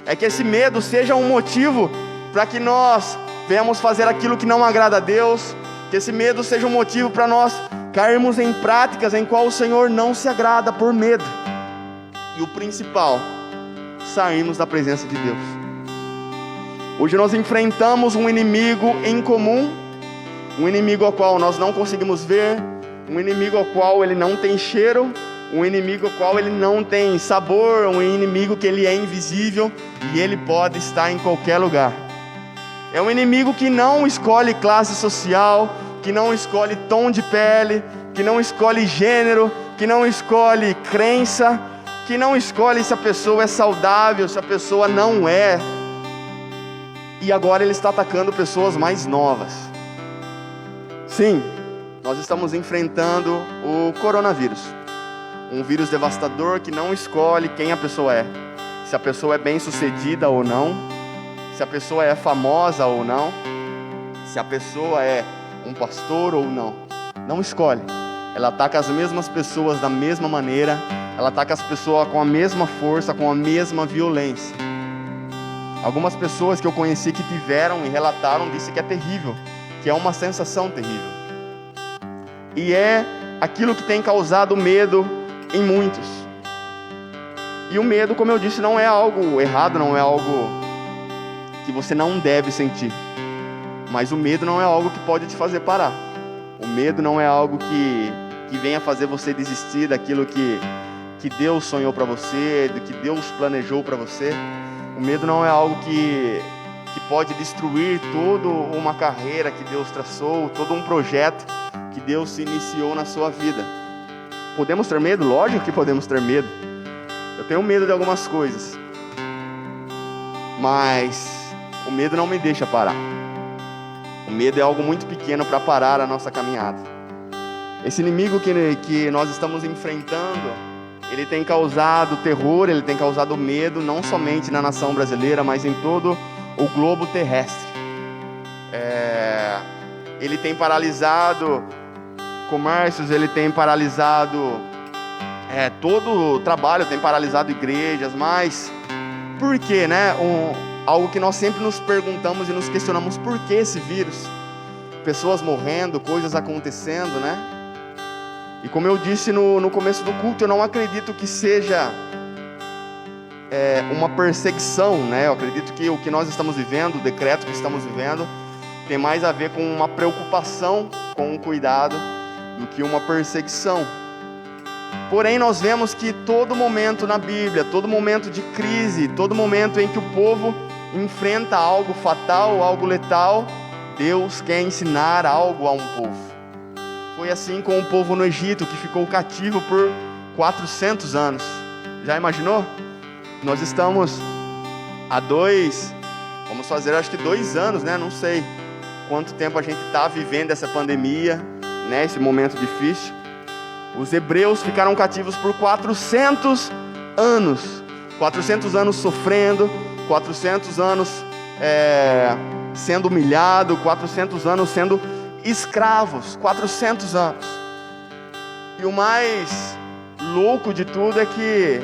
Speaker 2: É que esse medo seja um motivo para que nós venhamos fazer aquilo que não agrada a Deus. Que esse medo seja um motivo para nós cairmos em práticas em qual o Senhor não se agrada por medo. E o principal, sairmos da presença de Deus. Hoje nós enfrentamos um inimigo em comum, um inimigo ao qual nós não conseguimos ver, um inimigo ao qual ele não tem cheiro, um inimigo ao qual ele não tem sabor, um inimigo que ele é invisível e ele pode estar em qualquer lugar. É um inimigo que não escolhe classe social, que não escolhe tom de pele, que não escolhe gênero, que não escolhe crença, que não escolhe se a pessoa é saudável, se a pessoa não é. E agora ele está atacando pessoas mais novas. Sim, nós estamos enfrentando o coronavírus. Um vírus devastador que não escolhe quem a pessoa é. Se a pessoa é bem-sucedida ou não, se a pessoa é famosa ou não, se a pessoa é um pastor ou não. Não escolhe. Ela ataca as mesmas pessoas da mesma maneira. Ela ataca as pessoas com a mesma força, com a mesma violência. Algumas pessoas que eu conheci que tiveram e relataram disse que é terrível, que é uma sensação terrível. E é aquilo que tem causado medo em muitos. E o medo, como eu disse, não é algo errado, não é algo que você não deve sentir. Mas o medo não é algo que pode te fazer parar. O medo não é algo que venha fazer você desistir daquilo que Deus sonhou para você, do que Deus planejou para você. O medo não é algo que pode destruir toda uma carreira que Deus traçou, todo um projeto que Deus iniciou na sua vida. Podemos ter medo? Lógico que podemos ter medo. Eu tenho medo de algumas coisas. Mas o medo não me deixa parar. O medo é algo muito pequeno para parar a nossa caminhada. Esse inimigo que nós estamos enfrentando, ele tem causado terror, ele tem causado medo, não somente na nação brasileira, mas em todo o globo terrestre. Ele tem paralisado comércios, ele tem paralisado todo o trabalho, tem paralisado igrejas, mas por quê, né? Algo que nós sempre nos perguntamos e nos questionamos: por que esse vírus? Pessoas morrendo, coisas acontecendo, né? E como eu disse no começo do culto, eu não acredito que seja uma perseguição, né? Eu acredito que o que nós estamos vivendo, o decreto que estamos vivendo, tem mais a ver com uma preocupação, com um cuidado, do que uma perseguição. Porém, nós vemos que todo momento na Bíblia, todo momento de crise, todo momento em que o povo enfrenta algo fatal, algo letal, Deus quer ensinar algo a um povo. Foi assim com o povo no Egito, que ficou cativo por 400 anos. Já imaginou? Nós estamos vamos fazer acho que 2 anos, né? Não sei quanto tempo a gente está vivendo essa pandemia, né? Esse momento difícil. Os hebreus ficaram cativos por 400 anos. 400 anos sofrendo, 400 anos sendo humilhado, 400 anos sendo escravos, 400 anos. E o mais louco de tudo é que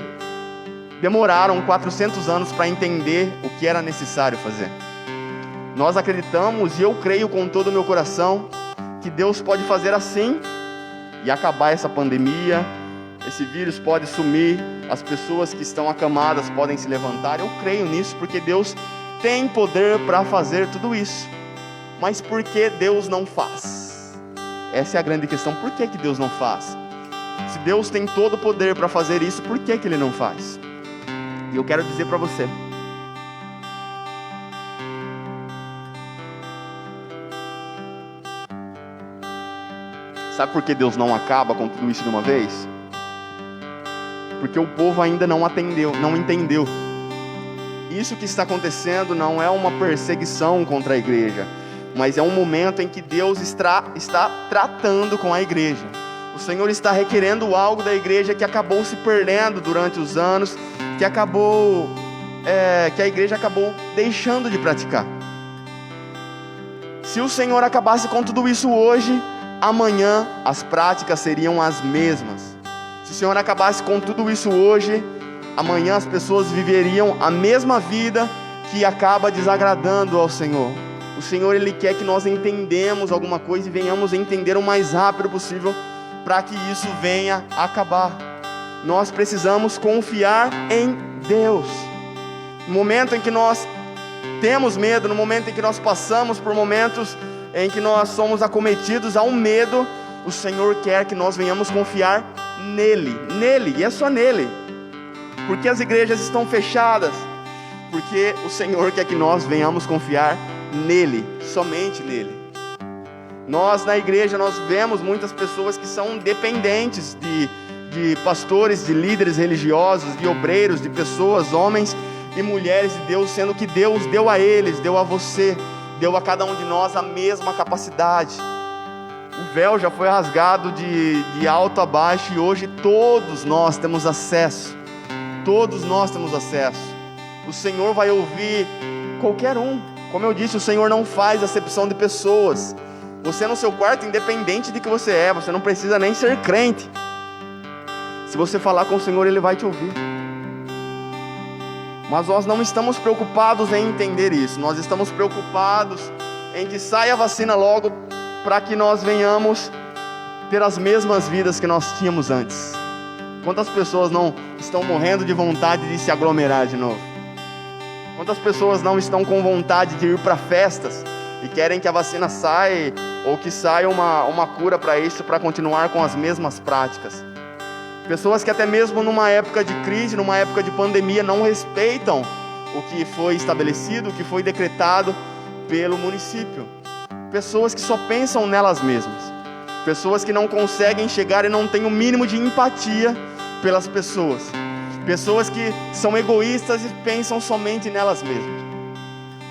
Speaker 2: demoraram 400 anos para entender o que era necessário fazer. Nós acreditamos, e eu creio com todo o meu coração, que Deus pode fazer assim e acabar essa pandemia, esse vírus pode sumir, as pessoas que estão acamadas podem se levantar. Eu creio nisso porque Deus tem poder para fazer tudo isso. Mas por que Deus não faz? Essa é a grande questão. Por que Deus não faz? Se Deus tem todo o poder para fazer isso, por que Ele não faz? E eu quero dizer para você, sabe por que Deus não acaba com tudo isso de uma vez? Porque o povo ainda não entendeu. Isso que está acontecendo não é uma perseguição contra a igreja, mas é um momento em que Deus está tratando com a igreja. O Senhor está requerendo algo da igreja que acabou se perdendo durante os anos, que a igreja acabou deixando de praticar. Se o Senhor acabasse com tudo isso hoje, amanhã as práticas seriam as mesmas. Se o Senhor acabasse com tudo isso hoje, amanhã as pessoas viveriam a mesma vida que acaba desagradando ao Senhor. O Senhor, Ele quer que nós entendamos alguma coisa e venhamos a entender o mais rápido possível para que isso venha a acabar. Nós precisamos confiar em Deus. No momento em que nós temos medo, no momento em que nós passamos por momentos em que nós somos acometidos a um medo, o Senhor quer que nós venhamos confiar nele, e é só nele. Porque as igrejas estão fechadas? Porque o Senhor quer que nós venhamos confiar nele, somente nele. Nós na igreja, nós vemos muitas pessoas que são dependentes de pastores, de líderes religiosos, de obreiros, de pessoas, homens e mulheres de Deus, sendo que Deus deu a eles, deu a você, deu a cada um de nós a mesma capacidade. O véu já foi rasgado de alto a baixo e hoje todos nós temos acesso. Todos nós temos acesso. O Senhor vai ouvir qualquer um. Como eu disse, o Senhor não faz acepção de pessoas. Você no seu quarto, independente de que você é, você não precisa nem ser crente. Se você falar com o Senhor, Ele vai te ouvir. Mas nós não estamos preocupados em entender isso. Nós estamos preocupados em que saia a vacina logo, para que nós venhamos ter as mesmas vidas que nós tínhamos antes. Quantas pessoas não estão morrendo de vontade de se aglomerar de novo? Quantas pessoas não estão com vontade de ir para festas e querem que a vacina saia, ou que saia uma cura para isso, para continuar com as mesmas práticas? Pessoas que até mesmo numa época de crise, numa época de pandemia, não respeitam o que foi estabelecido, o que foi decretado pelo município. Pessoas que só pensam nelas mesmas. Pessoas que não conseguem chegar e não têm o mínimo de empatia pelas pessoas. Pessoas que são egoístas e pensam somente nelas mesmas.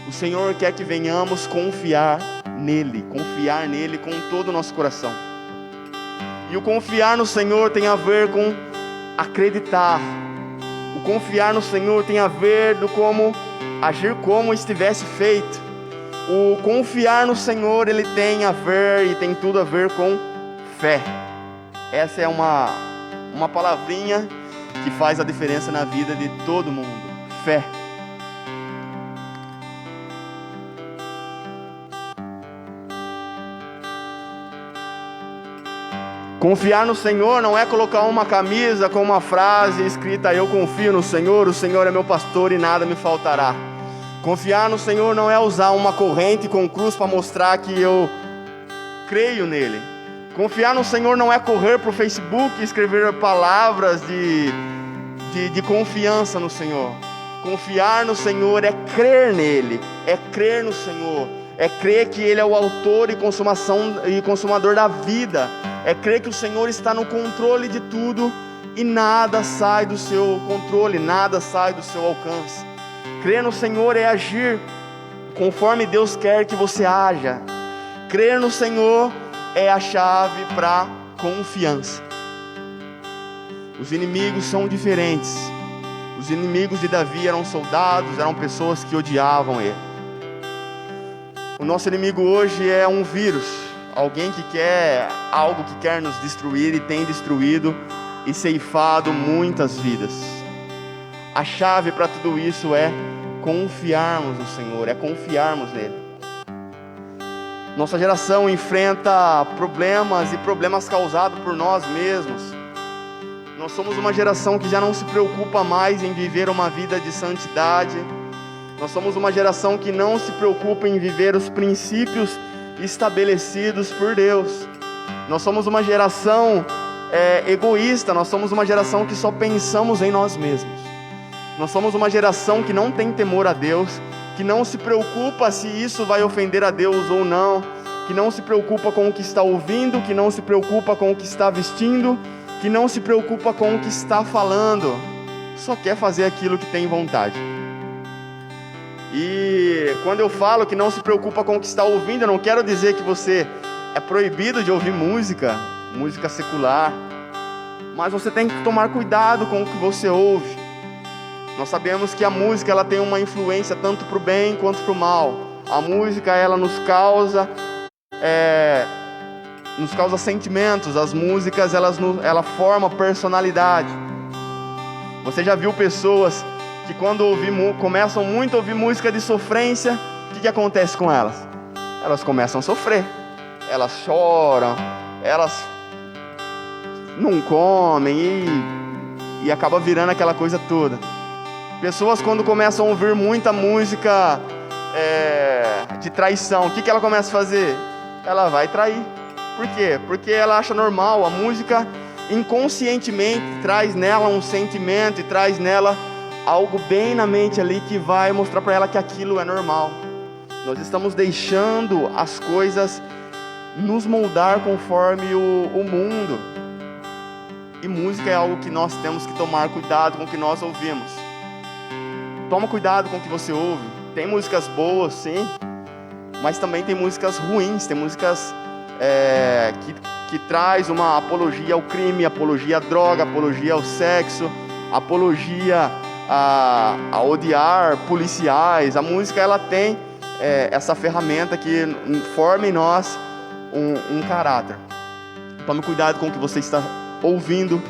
Speaker 2: O Senhor quer que venhamos confiar nele com todo o nosso coração. E o confiar no Senhor tem a ver com acreditar. O confiar no Senhor tem a ver do como agir como estivesse feito. O confiar no Senhor, ele tem a ver e tem tudo a ver com fé. Essa é uma palavrinha que faz a diferença na vida de todo mundo. Fé. Confiar no Senhor não é colocar uma camisa com uma frase escrita: eu confio no Senhor, o Senhor é meu pastor e nada me faltará. Confiar no Senhor não é usar uma corrente com cruz para mostrar que eu creio nele. Confiar no Senhor não é correr para o Facebook e escrever palavras de confiança no Senhor. Confiar no Senhor é crer nele, é crer no Senhor, é crer que Ele é o autor e consumador da vida, é crer que o Senhor está no controle de tudo e nada sai do seu controle, nada sai do seu alcance. Crer no Senhor é agir conforme Deus quer que você haja. Crer no Senhor é a chave para confiança. Os inimigos são diferentes. Os inimigos de Davi eram soldados, eram pessoas que odiavam ele. O nosso inimigo hoje é um vírus, alguém que quer algo que quer nos destruir e tem destruído e ceifado muitas vidas. A chave para tudo isso é confiarmos no Senhor, é confiarmos nele. Nossa geração enfrenta problemas e problemas causados por nós mesmos. Nós somos uma geração que já não se preocupa mais em viver uma vida de santidade. Nós somos uma geração que não se preocupa em viver os princípios estabelecidos por Deus. Nós somos uma geração egoísta, nós somos uma geração que só pensamos em nós mesmos. Nós somos uma geração que não tem temor a Deus, que não se preocupa se isso vai ofender a Deus ou não, que não se preocupa com o que está ouvindo, que não se preocupa com o que está vestindo, que não se preocupa com o que está falando, só quer fazer aquilo que tem vontade. E quando eu falo que não se preocupa com o que está ouvindo, eu não quero dizer que você é proibido de ouvir música secular, mas você tem que tomar cuidado com o que você ouve. Nós sabemos que a música ela tem uma influência tanto para o bem quanto para o mal. A música ela nos causa sentimentos. As músicas ela forma personalidade. Você já viu pessoas que quando começam muito a ouvir música de sofrência, o que acontece com elas? Elas começam a sofrer, elas choram, elas não comem e acaba virando aquela coisa toda. Pessoas quando começam a ouvir muita música de traição, o que ela começa a fazer? Ela vai trair. Por quê? Porque ela acha normal. A música inconscientemente traz nela um sentimento e traz nela algo bem na mente ali que vai mostrar para ela que aquilo é normal. Nós estamos deixando as coisas nos moldar conforme o mundo. E música é algo que nós temos que tomar cuidado com o que nós ouvimos. Toma cuidado com o que você ouve. Tem músicas boas, sim, mas também tem músicas ruins. Tem músicas que traz uma apologia ao crime, apologia à droga, apologia ao sexo, apologia a odiar policiais. A música ela tem essa ferramenta que forma em nós um caráter. Tome cuidado com o que você está ouvindo.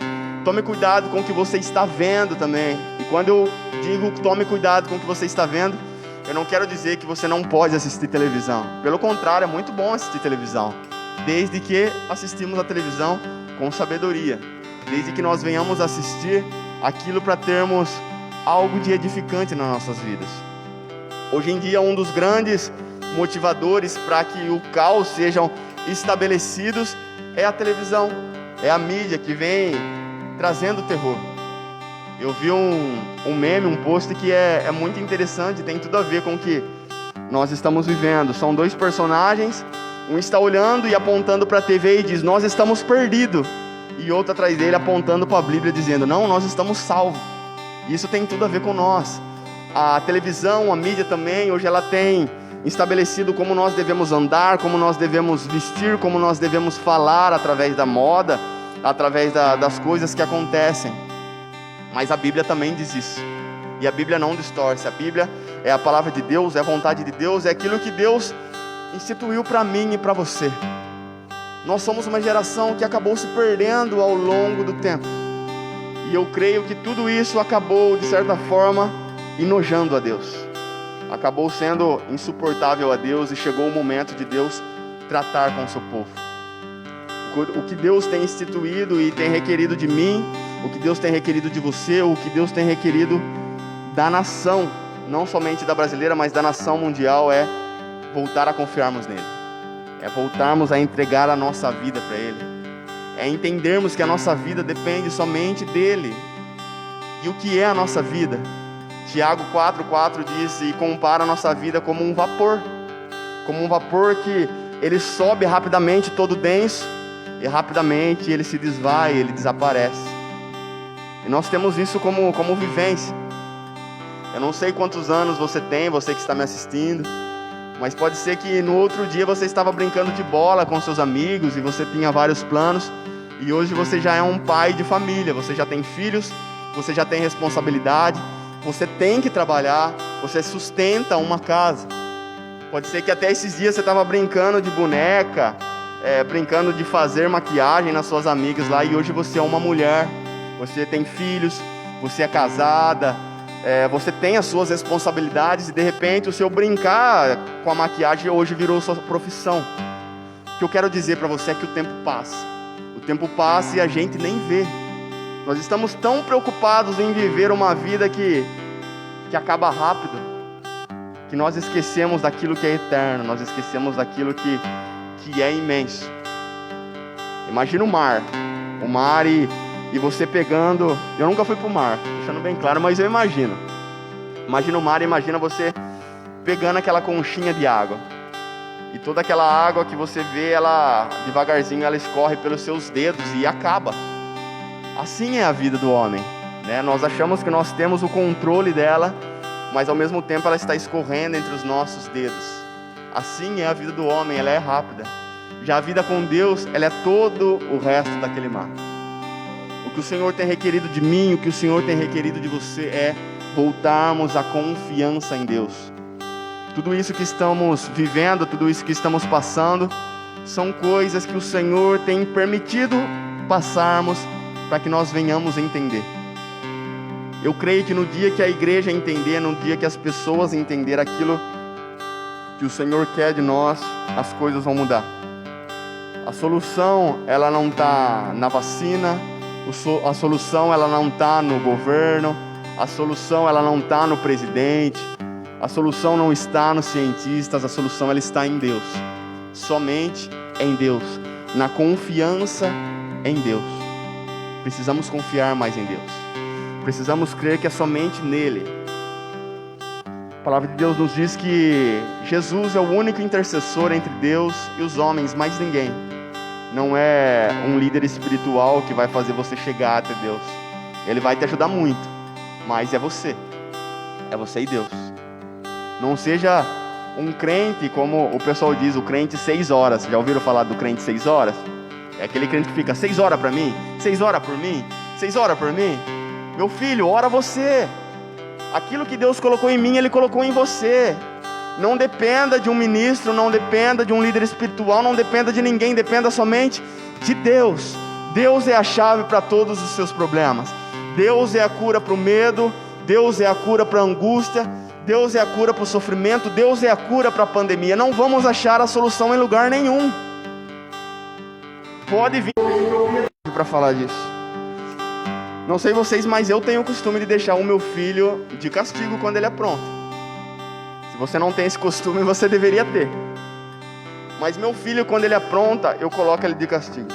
Speaker 2: Tome cuidado com o que você está vendo também. E quando eu digo tome cuidado com o que você está vendo, eu não quero dizer que você não pode assistir televisão. Pelo contrário, é muito bom assistir televisão, desde que assistimos a televisão com sabedoria, desde que nós venhamos assistir aquilo para termos algo de edificante nas nossas vidas. Hoje em dia, um dos grandes motivadores para que o caos sejam estabelecidos é a televisão, é a mídia que vem trazendo terror. Eu vi um meme, um post que é muito interessante, tem tudo a ver com o que nós estamos vivendo. São dois personagens, um está olhando e apontando para a TV e diz, nós estamos perdidos. E outro atrás dele apontando para a Bíblia dizendo, não, nós estamos salvos. Isso tem tudo a ver com nós. A televisão, a mídia também, hoje ela tem estabelecido como nós devemos andar, como nós devemos vestir, como nós devemos falar através da moda, através das coisas que acontecem. Mas a Bíblia também diz isso. E a Bíblia não distorce. A Bíblia é a palavra de Deus, é a vontade de Deus, é aquilo que Deus instituiu para mim e para você. Nós somos uma geração que acabou se perdendo ao longo do tempo. E eu creio que tudo isso acabou, de certa forma, enojando a Deus. Acabou sendo insuportável a Deus e chegou o momento de Deus tratar com o seu povo. O que Deus tem instituído e tem requerido de mim, o que Deus tem requerido de você, o que Deus tem requerido da nação, não somente da brasileira, mas da nação mundial, é voltar a confiarmos nele. É voltarmos a entregar a nossa vida para ele. É entendermos que a nossa vida depende somente dele. E o que é a nossa vida? Tiago 4,4 diz e compara a nossa vida como um vapor. Como um vapor que ele sobe rapidamente todo denso e rapidamente ele se desvai, ele desaparece. E nós temos isso como vivência. Eu não sei quantos anos você tem, você que está me assistindo, mas pode ser que no outro dia você estava brincando de bola com seus amigos e você tinha vários planos, e hoje você já é um pai de família, você já tem filhos, você já tem responsabilidade, você tem que trabalhar, você sustenta uma casa. Pode ser que até esses dias você estava brincando de boneca, brincando de fazer maquiagem nas suas amigas lá, e hoje você é uma mulher, você tem filhos, você é casada, você tem as suas responsabilidades e de repente o seu brincar com a maquiagem hoje virou sua profissão. O que eu quero dizer para você é que o tempo passa. O tempo passa e a gente nem vê. Nós estamos tão preocupados em viver uma vida que acaba rápido, que nós esquecemos daquilo que é eterno, nós esquecemos daquilo que é imenso. Imagina o mar e você pegando... Eu nunca fui para o mar, deixando bem claro, mas eu imagino. Imagina o mar e imagina você pegando aquela conchinha de água. E toda aquela água que você vê, ela devagarzinho ela escorre pelos seus dedos e acaba. Assim é a vida do homem, né? Nós achamos que nós temos o controle dela, mas ao mesmo tempo ela está escorrendo entre os nossos dedos. Assim é a vida do homem, ela é rápida. Já a vida com Deus, ela é todo o resto daquele mar. O que o Senhor tem requerido de mim, o que o Senhor tem requerido de você é voltarmos à confiança em Deus. Tudo isso que estamos vivendo, tudo isso que estamos passando, são coisas que o Senhor tem permitido passarmos para que nós venhamos entender. Eu creio que no dia que a igreja entender, no dia que as pessoas entenderem aquilo que o Senhor quer de nós, as coisas vão mudar. A solução, ela não está na vacina, a solução, ela não está no governo, a solução, ela não está no presidente, a solução não está nos cientistas, a solução, ela está em Deus. Somente em Deus, na confiança em Deus. Precisamos confiar mais em Deus. Precisamos crer que é somente nele. A palavra de Deus nos diz que Jesus é o único intercessor entre Deus e os homens, mais ninguém. Não é um líder espiritual que vai fazer você chegar até Deus. Ele vai te ajudar muito, mas é você e Deus. Não seja um crente, como o pessoal diz, o crente 6 horas. Já ouviram falar do crente 6 horas? É aquele crente que fica 6 horas para mim, 6 horas por mim, 6 horas por mim. Meu filho, ora você. Aquilo que Deus colocou em mim, Ele colocou em você. Não dependa de um ministro, não dependa de um líder espiritual, não dependa de ninguém, dependa somente de Deus. Deus é a chave para todos os seus problemas. Deus é a cura para o medo, Deus é a cura para a angústia, Deus é a cura para o sofrimento, Deus é a cura para a pandemia. Não vamos achar a solução em lugar nenhum. Pode vir para falar disso. Não sei vocês, mas eu tenho o costume de deixar o meu filho de castigo quando ele apronta. Se você não tem esse costume, você deveria ter. Mas meu filho, quando ele apronta, eu coloco ele de castigo.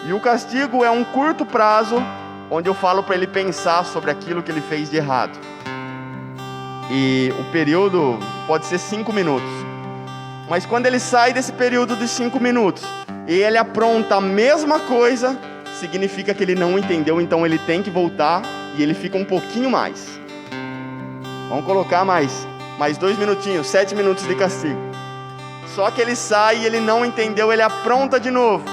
Speaker 2: E o castigo é um curto prazo, onde eu falo para ele pensar sobre aquilo que ele fez de errado. E o período pode ser 5 minutos. Mas quando ele sai desse período de 5 minutos e ele apronta a mesma coisa, significa que ele não entendeu, então ele tem que voltar e ele fica um pouquinho mais. Vamos colocar mais 2 minutinhos, 7 minutos de castigo. Só que ele sai e ele não entendeu, ele apronta de novo.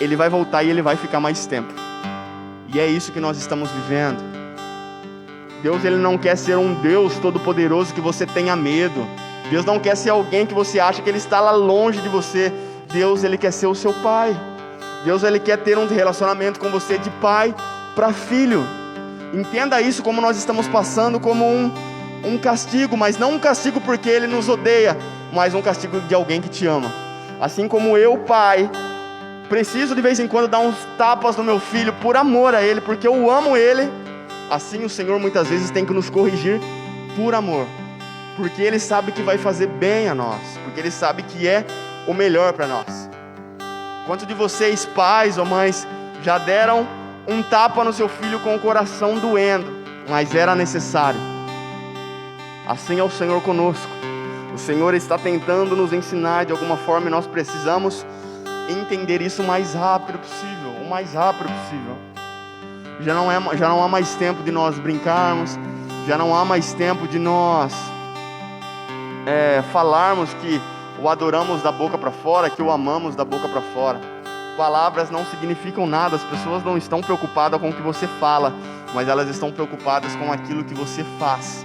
Speaker 2: Ele vai voltar e ele vai ficar mais tempo. E é isso que nós estamos vivendo. Deus, Ele não quer ser um Deus todo-poderoso que você tenha medo. Deus não quer ser alguém que você acha que Ele está lá longe de você. Deus, Ele quer ser o seu Pai. Deus, Ele quer ter um relacionamento com você de pai para filho. Entenda isso como nós estamos passando como um castigo, mas não um castigo porque Ele nos odeia, mas um castigo de alguém que te ama. Assim como eu, pai, preciso de vez em quando dar uns tapas no meu filho por amor a ele, porque eu amo ele. Assim o Senhor muitas vezes tem que nos corrigir por amor, porque Ele sabe que vai fazer bem a nós, porque Ele sabe que é o melhor para nós. Quantos de vocês, pais ou mães, já deram um tapa no seu filho com o coração doendo, mas era necessário? Assim é o Senhor conosco. O Senhor está tentando nos ensinar de alguma forma e nós precisamos entender isso o mais rápido possível, o mais rápido possível. Já não há mais tempo de nós brincarmos, já não há mais tempo de nós falarmos que o adoramos da boca para fora, que o amamos da boca para fora. Palavras não significam nada, as pessoas não estão preocupadas com o que você fala, mas elas estão preocupadas com aquilo que você faz.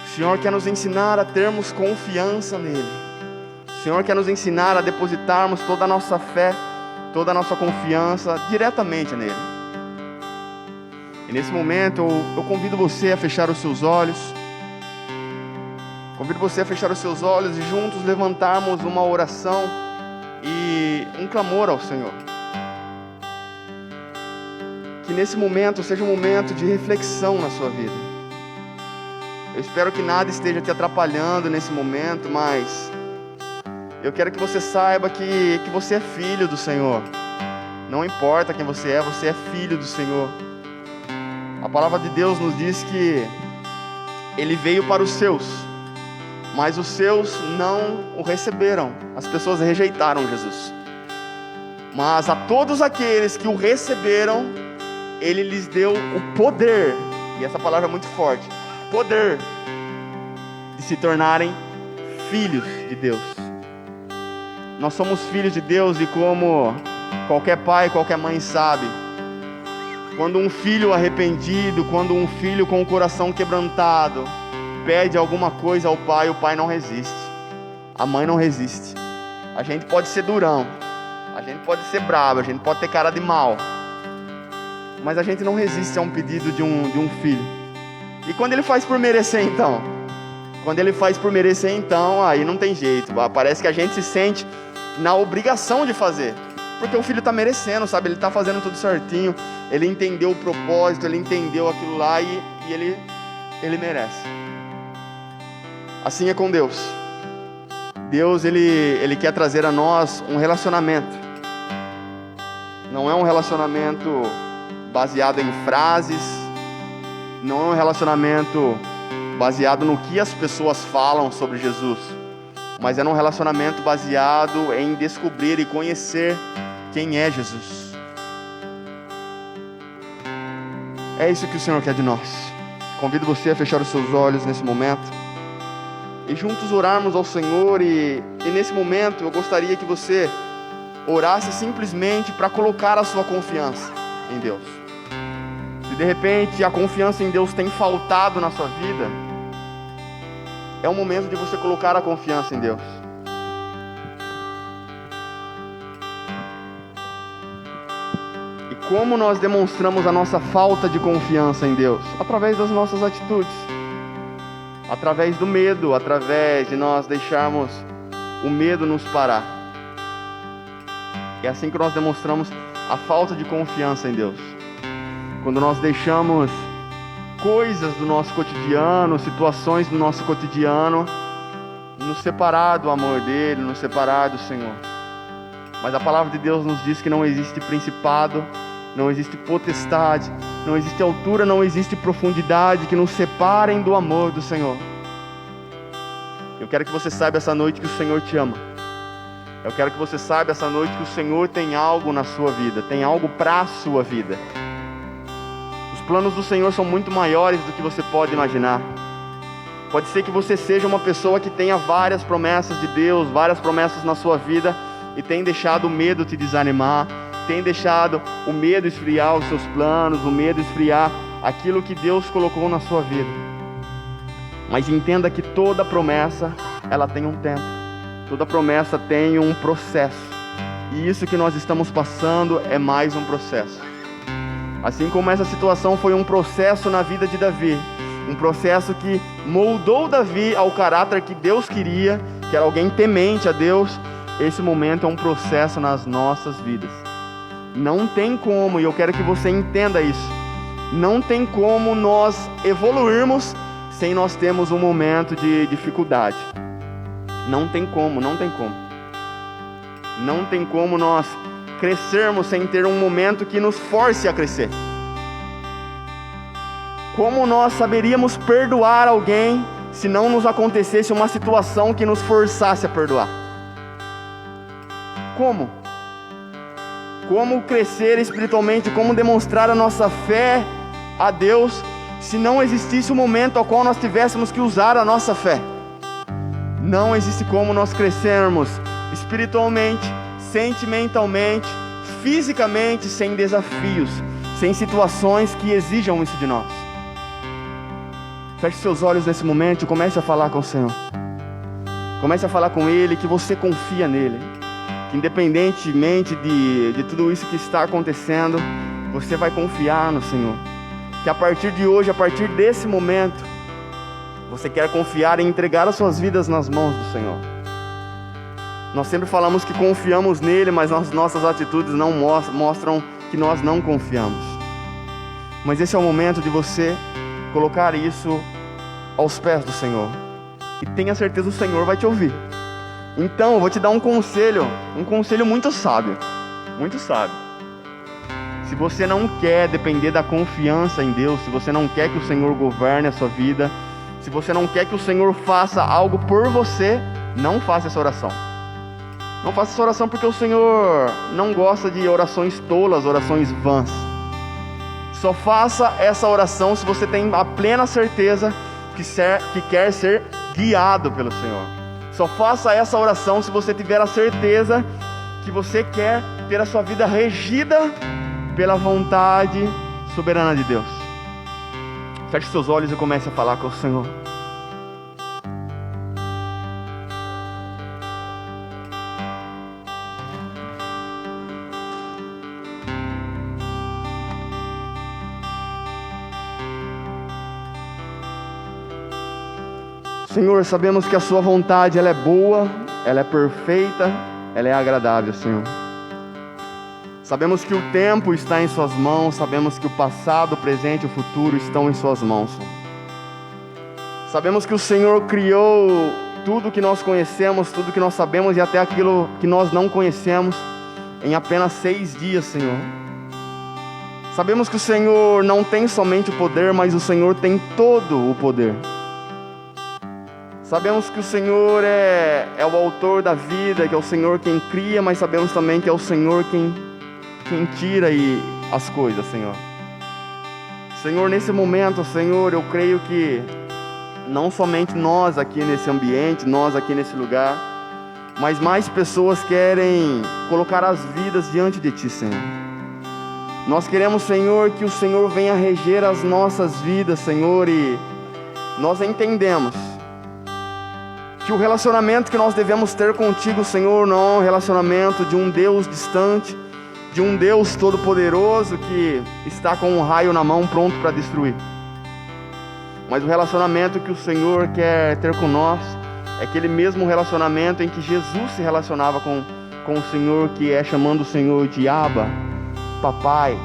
Speaker 2: O Senhor quer nos ensinar a termos confiança nele. O Senhor quer nos ensinar a depositarmos toda a nossa fé, toda a nossa confiança diretamente nele. E nesse momento eu convido você a fechar os seus olhos. Convido você a fechar os seus olhos e juntos levantarmos uma oração e um clamor ao Senhor. Que nesse momento seja um momento de reflexão na sua vida. Eu espero que nada esteja te atrapalhando nesse momento, mas eu quero que você saiba que você é filho do Senhor. Não importa quem você é filho do Senhor. A palavra de Deus nos diz que Ele veio para os seus, mas os seus não o receberam. As pessoas rejeitaram Jesus. Mas a todos aqueles que o receberam, Ele lhes deu o poder, e essa palavra é muito forte, poder de se tornarem filhos de Deus. Nós somos filhos de Deus, e como qualquer pai, qualquer mãe sabe, quando um filho arrependido, quando um filho com o coração quebrantado pede alguma coisa ao pai, o pai não resiste, a mãe não resiste. A gente pode ser durão, a gente pode ser bravo, a gente pode ter cara de mal, mas a gente não resiste a um pedido de um filho. E quando ele faz por merecer, então? Quando ele faz por merecer, então, aí não tem jeito. Parece que a gente se sente na obrigação de fazer, porque o filho está merecendo, sabe? Ele está fazendo tudo certinho, ele entendeu o propósito, ele entendeu aquilo lá e ele merece. Assim é com Deus. Deus, ele quer trazer a nós um relacionamento. Não é um relacionamento baseado em frases, não é um relacionamento baseado no que as pessoas falam sobre Jesus, mas é um relacionamento baseado em descobrir e conhecer quem é Jesus. É isso que o Senhor quer de nós. Convido você a fechar os seus olhos nesse momento e juntos orarmos ao Senhor. E nesse momento eu gostaria que você orasse simplesmente para colocar a sua confiança em Deus. Se de repente a confiança em Deus tem faltado na sua vida, é o momento de você colocar a confiança em Deus. E como nós demonstramos a nossa falta de confiança em Deus? Através das nossas atitudes, através do medo, através de nós deixarmos o medo nos parar. É assim que nós demonstramos a falta de confiança em Deus. Quando nós deixamos coisas do nosso cotidiano, situações do nosso cotidiano, nos separar do amor dele, nos separar do Senhor. Mas a palavra de Deus nos diz que não existe principado, não existe potestade, não existe altura, não existe profundidade que nos separem do amor do Senhor. Eu quero que você saiba essa noite que o Senhor te ama. Eu quero que você saiba essa noite que o Senhor tem algo na sua vida, tem algo para a sua vida. Os planos do Senhor são muito maiores do que você pode imaginar. Pode ser que você seja uma pessoa que tenha várias promessas de Deus, várias promessas na sua vida, e tem deixado o medo te desanimar, tem deixado o medo esfriar os seus planos, o medo esfriar aquilo que Deus colocou na sua vida. Mas entenda que toda promessa, ela tem um tempo. Toda promessa tem um processo. E isso que nós estamos passando é mais um processo. Assim como essa situação foi um processo na vida de Davi, um processo que moldou Davi ao caráter que Deus queria, que era alguém temente a Deus, esse momento é um processo nas nossas vidas. Não tem como, e eu quero que você entenda isso, não tem como nós evoluirmos sem nós termos um momento de dificuldade. Não tem como, não tem como. Não tem como nós crescermos sem ter um momento que nos force a crescer. Como nós saberíamos perdoar alguém se não nos acontecesse uma situação que nos forçasse a perdoar? Como? Como crescer espiritualmente, como demonstrar a nossa fé a Deus se não existisse um momento ao qual nós tivéssemos que usar a nossa fé? Não existe como nós crescermos espiritualmente, sentimentalmente, fisicamente, sem desafios, sem situações que exijam isso de nós. Feche seus olhos nesse momento e comece a falar com o Senhor. Comece a falar com Ele, que você confia nele, que independentemente de tudo isso que está acontecendo, você vai confiar no Senhor. que a partir de hoje, a partir desse momento, você quer confiar e entregar as suas vidas nas mãos do Senhor. Nós sempre falamos que confiamos nele, mas as nossas atitudes não mostram que nós não confiamos. Mas esse é o momento de você colocar isso aos pés do Senhor. E tenha certeza, o Senhor vai te ouvir. Então, eu vou te dar um conselho muito sábio. Muito sábio. Se você não quer depender da confiança em Deus, se você não quer que o Senhor governe a sua vida, se você não quer que o Senhor faça algo por você, não faça essa oração. Não faça essa oração porque o Senhor não gosta de orações tolas, orações vãs. Só faça essa oração se você tem a plena certeza que quer ser guiado pelo Senhor. Só faça essa oração se você tiver a certeza que você quer ter a sua vida regida pela vontade soberana de Deus. Feche seus olhos e comece a falar com o Senhor. Senhor, sabemos que a sua vontade ela é boa, ela é perfeita, ela é agradável, Senhor. Sabemos que o tempo está em suas mãos, sabemos que o passado, o presente e o futuro estão em suas mãos, Senhor. Sabemos que o Senhor criou tudo que nós conhecemos, tudo que nós sabemos e até aquilo que nós não conhecemos em apenas 6 dias, Senhor. Sabemos que o Senhor não tem somente o poder, mas o Senhor tem todo o poder. Sabemos que o Senhor é o autor da vida, que é o Senhor quem cria, mas sabemos também que é o Senhor quem tira as coisas, Senhor. Senhor, nesse momento, Senhor, eu creio que não somente nós aqui nesse ambiente, nós aqui nesse lugar, mas mais pessoas querem colocar as vidas diante de Ti, Senhor. Nós queremos, Senhor, que o Senhor venha reger as nossas vidas, Senhor, e nós entendemos que o relacionamento que nós devemos ter contigo, Senhor, não é um relacionamento de um Deus distante, de um Deus todo-poderoso que está com um raio na mão pronto para destruir. Mas o relacionamento que o Senhor quer ter com nós é aquele mesmo relacionamento em que Jesus se relacionava com o Senhor, que é chamando o Senhor de Abba, papai,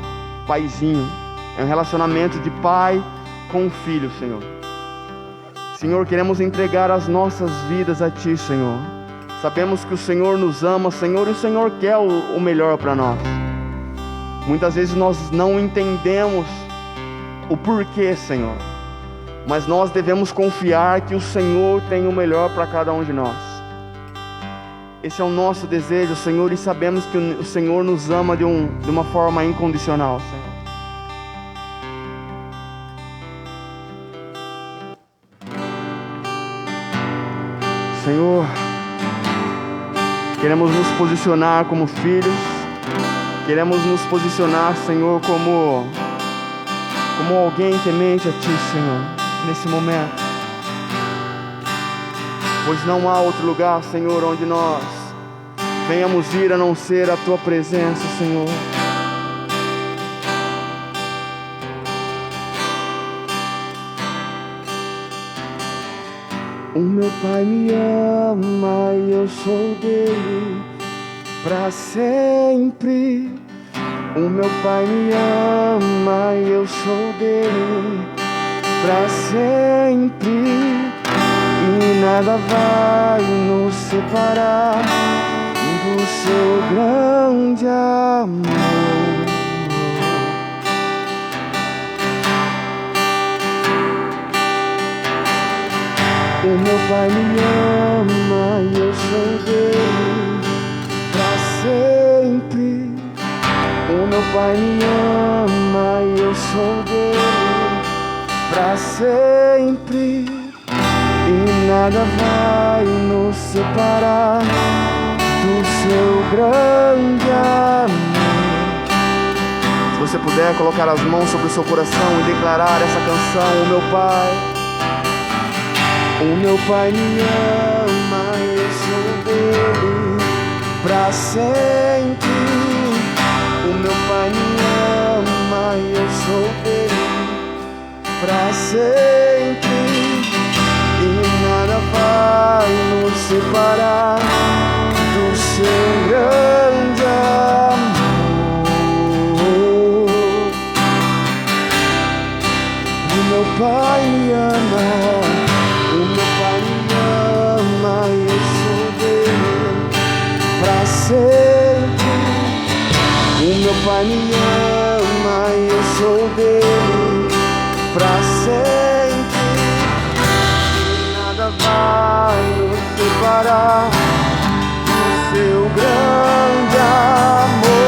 Speaker 2: paizinho. É um relacionamento de pai com filho, Senhor. Senhor, queremos entregar as nossas vidas a Ti, Senhor. Sabemos que o Senhor nos ama, Senhor, e o Senhor quer o melhor para nós. Muitas vezes nós não entendemos o porquê, Senhor, mas nós devemos confiar que o Senhor tem o melhor para cada um de nós. Esse é o nosso desejo, Senhor, e sabemos que o Senhor nos ama de uma forma incondicional, Senhor. Senhor, queremos nos posicionar como filhos, queremos nos posicionar, Senhor, como alguém temente a Ti, Senhor, nesse momento. Pois não há outro lugar, Senhor, onde nós venhamos ir a não ser a Tua presença, Senhor. O meu Pai me ama e eu sou dele para sempre. O meu Pai me ama e eu sou dele para sempre. E nada vai nos separar do seu grande amor. O meu Pai me ama e eu sou dele para sempre. O meu Pai me ama e eu sou dele para sempre. E nada vai nos separar do seu grande amor. Se você puder colocar as mãos sobre o seu coração e declarar essa canção, o meu Pai. O meu Pai me ama, eu sou dele pra sempre. O meu Pai me ama, eu sou dele para sempre, e nada vai nos separar do seu grande amor. O meu Pai me ama, o meu Pai me ama, e eu sou dele para sempre. O meu Pai me ama e eu sou dele pra sempre. Nada vai nos separar do seu grande amor.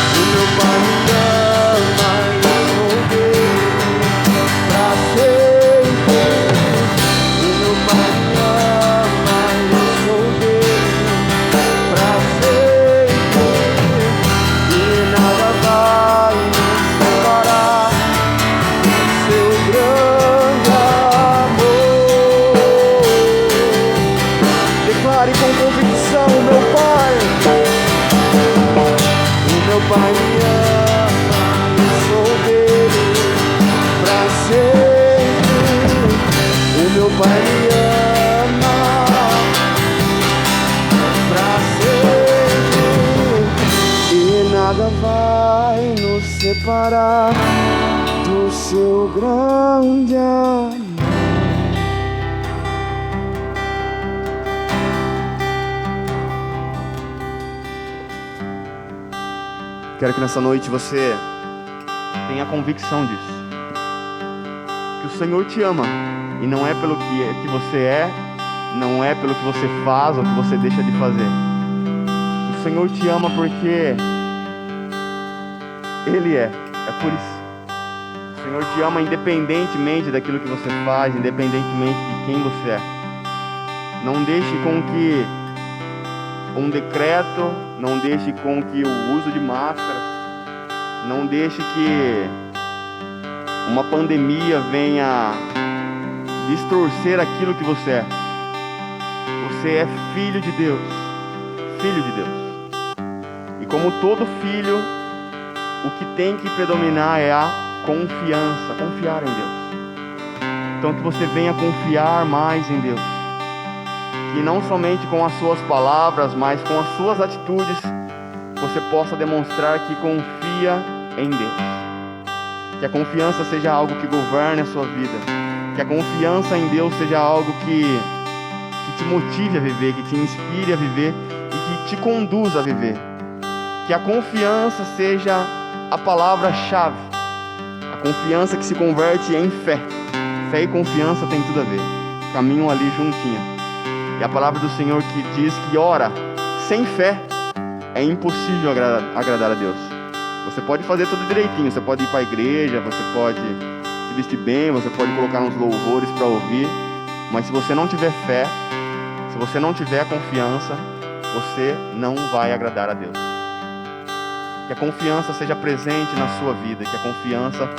Speaker 2: O meu Pai me ama e eu sou dele pra sempre. O meu Pai me ama e eu sou dele pra sempre. E nada vai nos separar do seu grande amor. Declare com convicção: o meu Pai me ama, eu sou dele pra sempre. O meu Pai me ama pra sempre, e nada vai nos separar do seu grande amor. Quero que nessa noite você tenha a convicção disso, que o Senhor te ama, e não é pelo que você é, não é pelo que você faz ou que você deixa de fazer. O Senhor te ama porque Ele é por isso. O Senhor te ama independentemente daquilo que você faz, independentemente de quem você é. Não deixe com que um decreto, não deixe com que o uso de máscaras, não deixe que uma pandemia venha distorcer aquilo que você é. Você é filho de Deus, filho de Deus. E como todo filho, o que tem que predominar é a confiança, confiar em Deus. Então que você venha confiar mais em Deus. Que não somente com as suas palavras, mas com as suas atitudes, você possa demonstrar que confia em Deus. Que a confiança seja algo que governe a sua vida. Que a confiança em Deus seja algo que te motive a viver, que te inspire a viver e que te conduza a viver. Que a confiança seja a palavra-chave. A confiança que se converte em fé. Fé e confiança tem tudo a ver. Caminham ali juntinho. E a palavra do Senhor que diz que, ora, sem fé é impossível agradar a Deus. Você pode fazer tudo direitinho, você pode ir para a igreja, você pode se vestir bem, você pode colocar uns louvores para ouvir, mas se você não tiver fé, se você não tiver confiança, você não vai agradar a Deus. Que a confiança seja presente na sua vida, que a confiança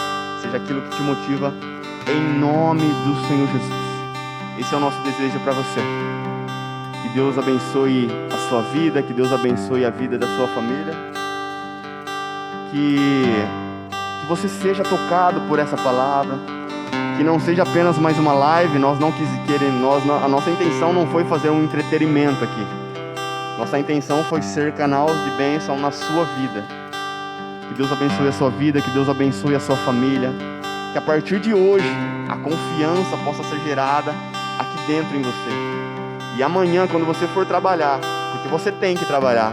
Speaker 2: seja aquilo que te motiva em nome do Senhor Jesus. Esse é o nosso desejo para você. Que Deus abençoe a sua vida, que Deus abençoe a vida da sua família. Que você seja tocado por essa palavra. Que não seja apenas mais uma live. A nossa intenção não foi fazer um entretenimento aqui. Nossa intenção foi ser canal de bênção na sua vida. Que Deus abençoe a sua vida, que Deus abençoe a sua família. Que a partir de hoje a confiança possa ser gerada aqui dentro em você. E amanhã, quando você for trabalhar, porque você tem que trabalhar,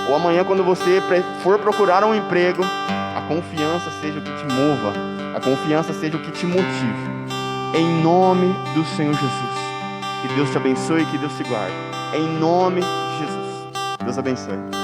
Speaker 2: ou amanhã, quando você for procurar um emprego, a confiança seja o que te mova, a confiança seja o que te motive. Em nome do Senhor Jesus. Que Deus te abençoe e que Deus te guarde. Em nome de Jesus. Deus abençoe.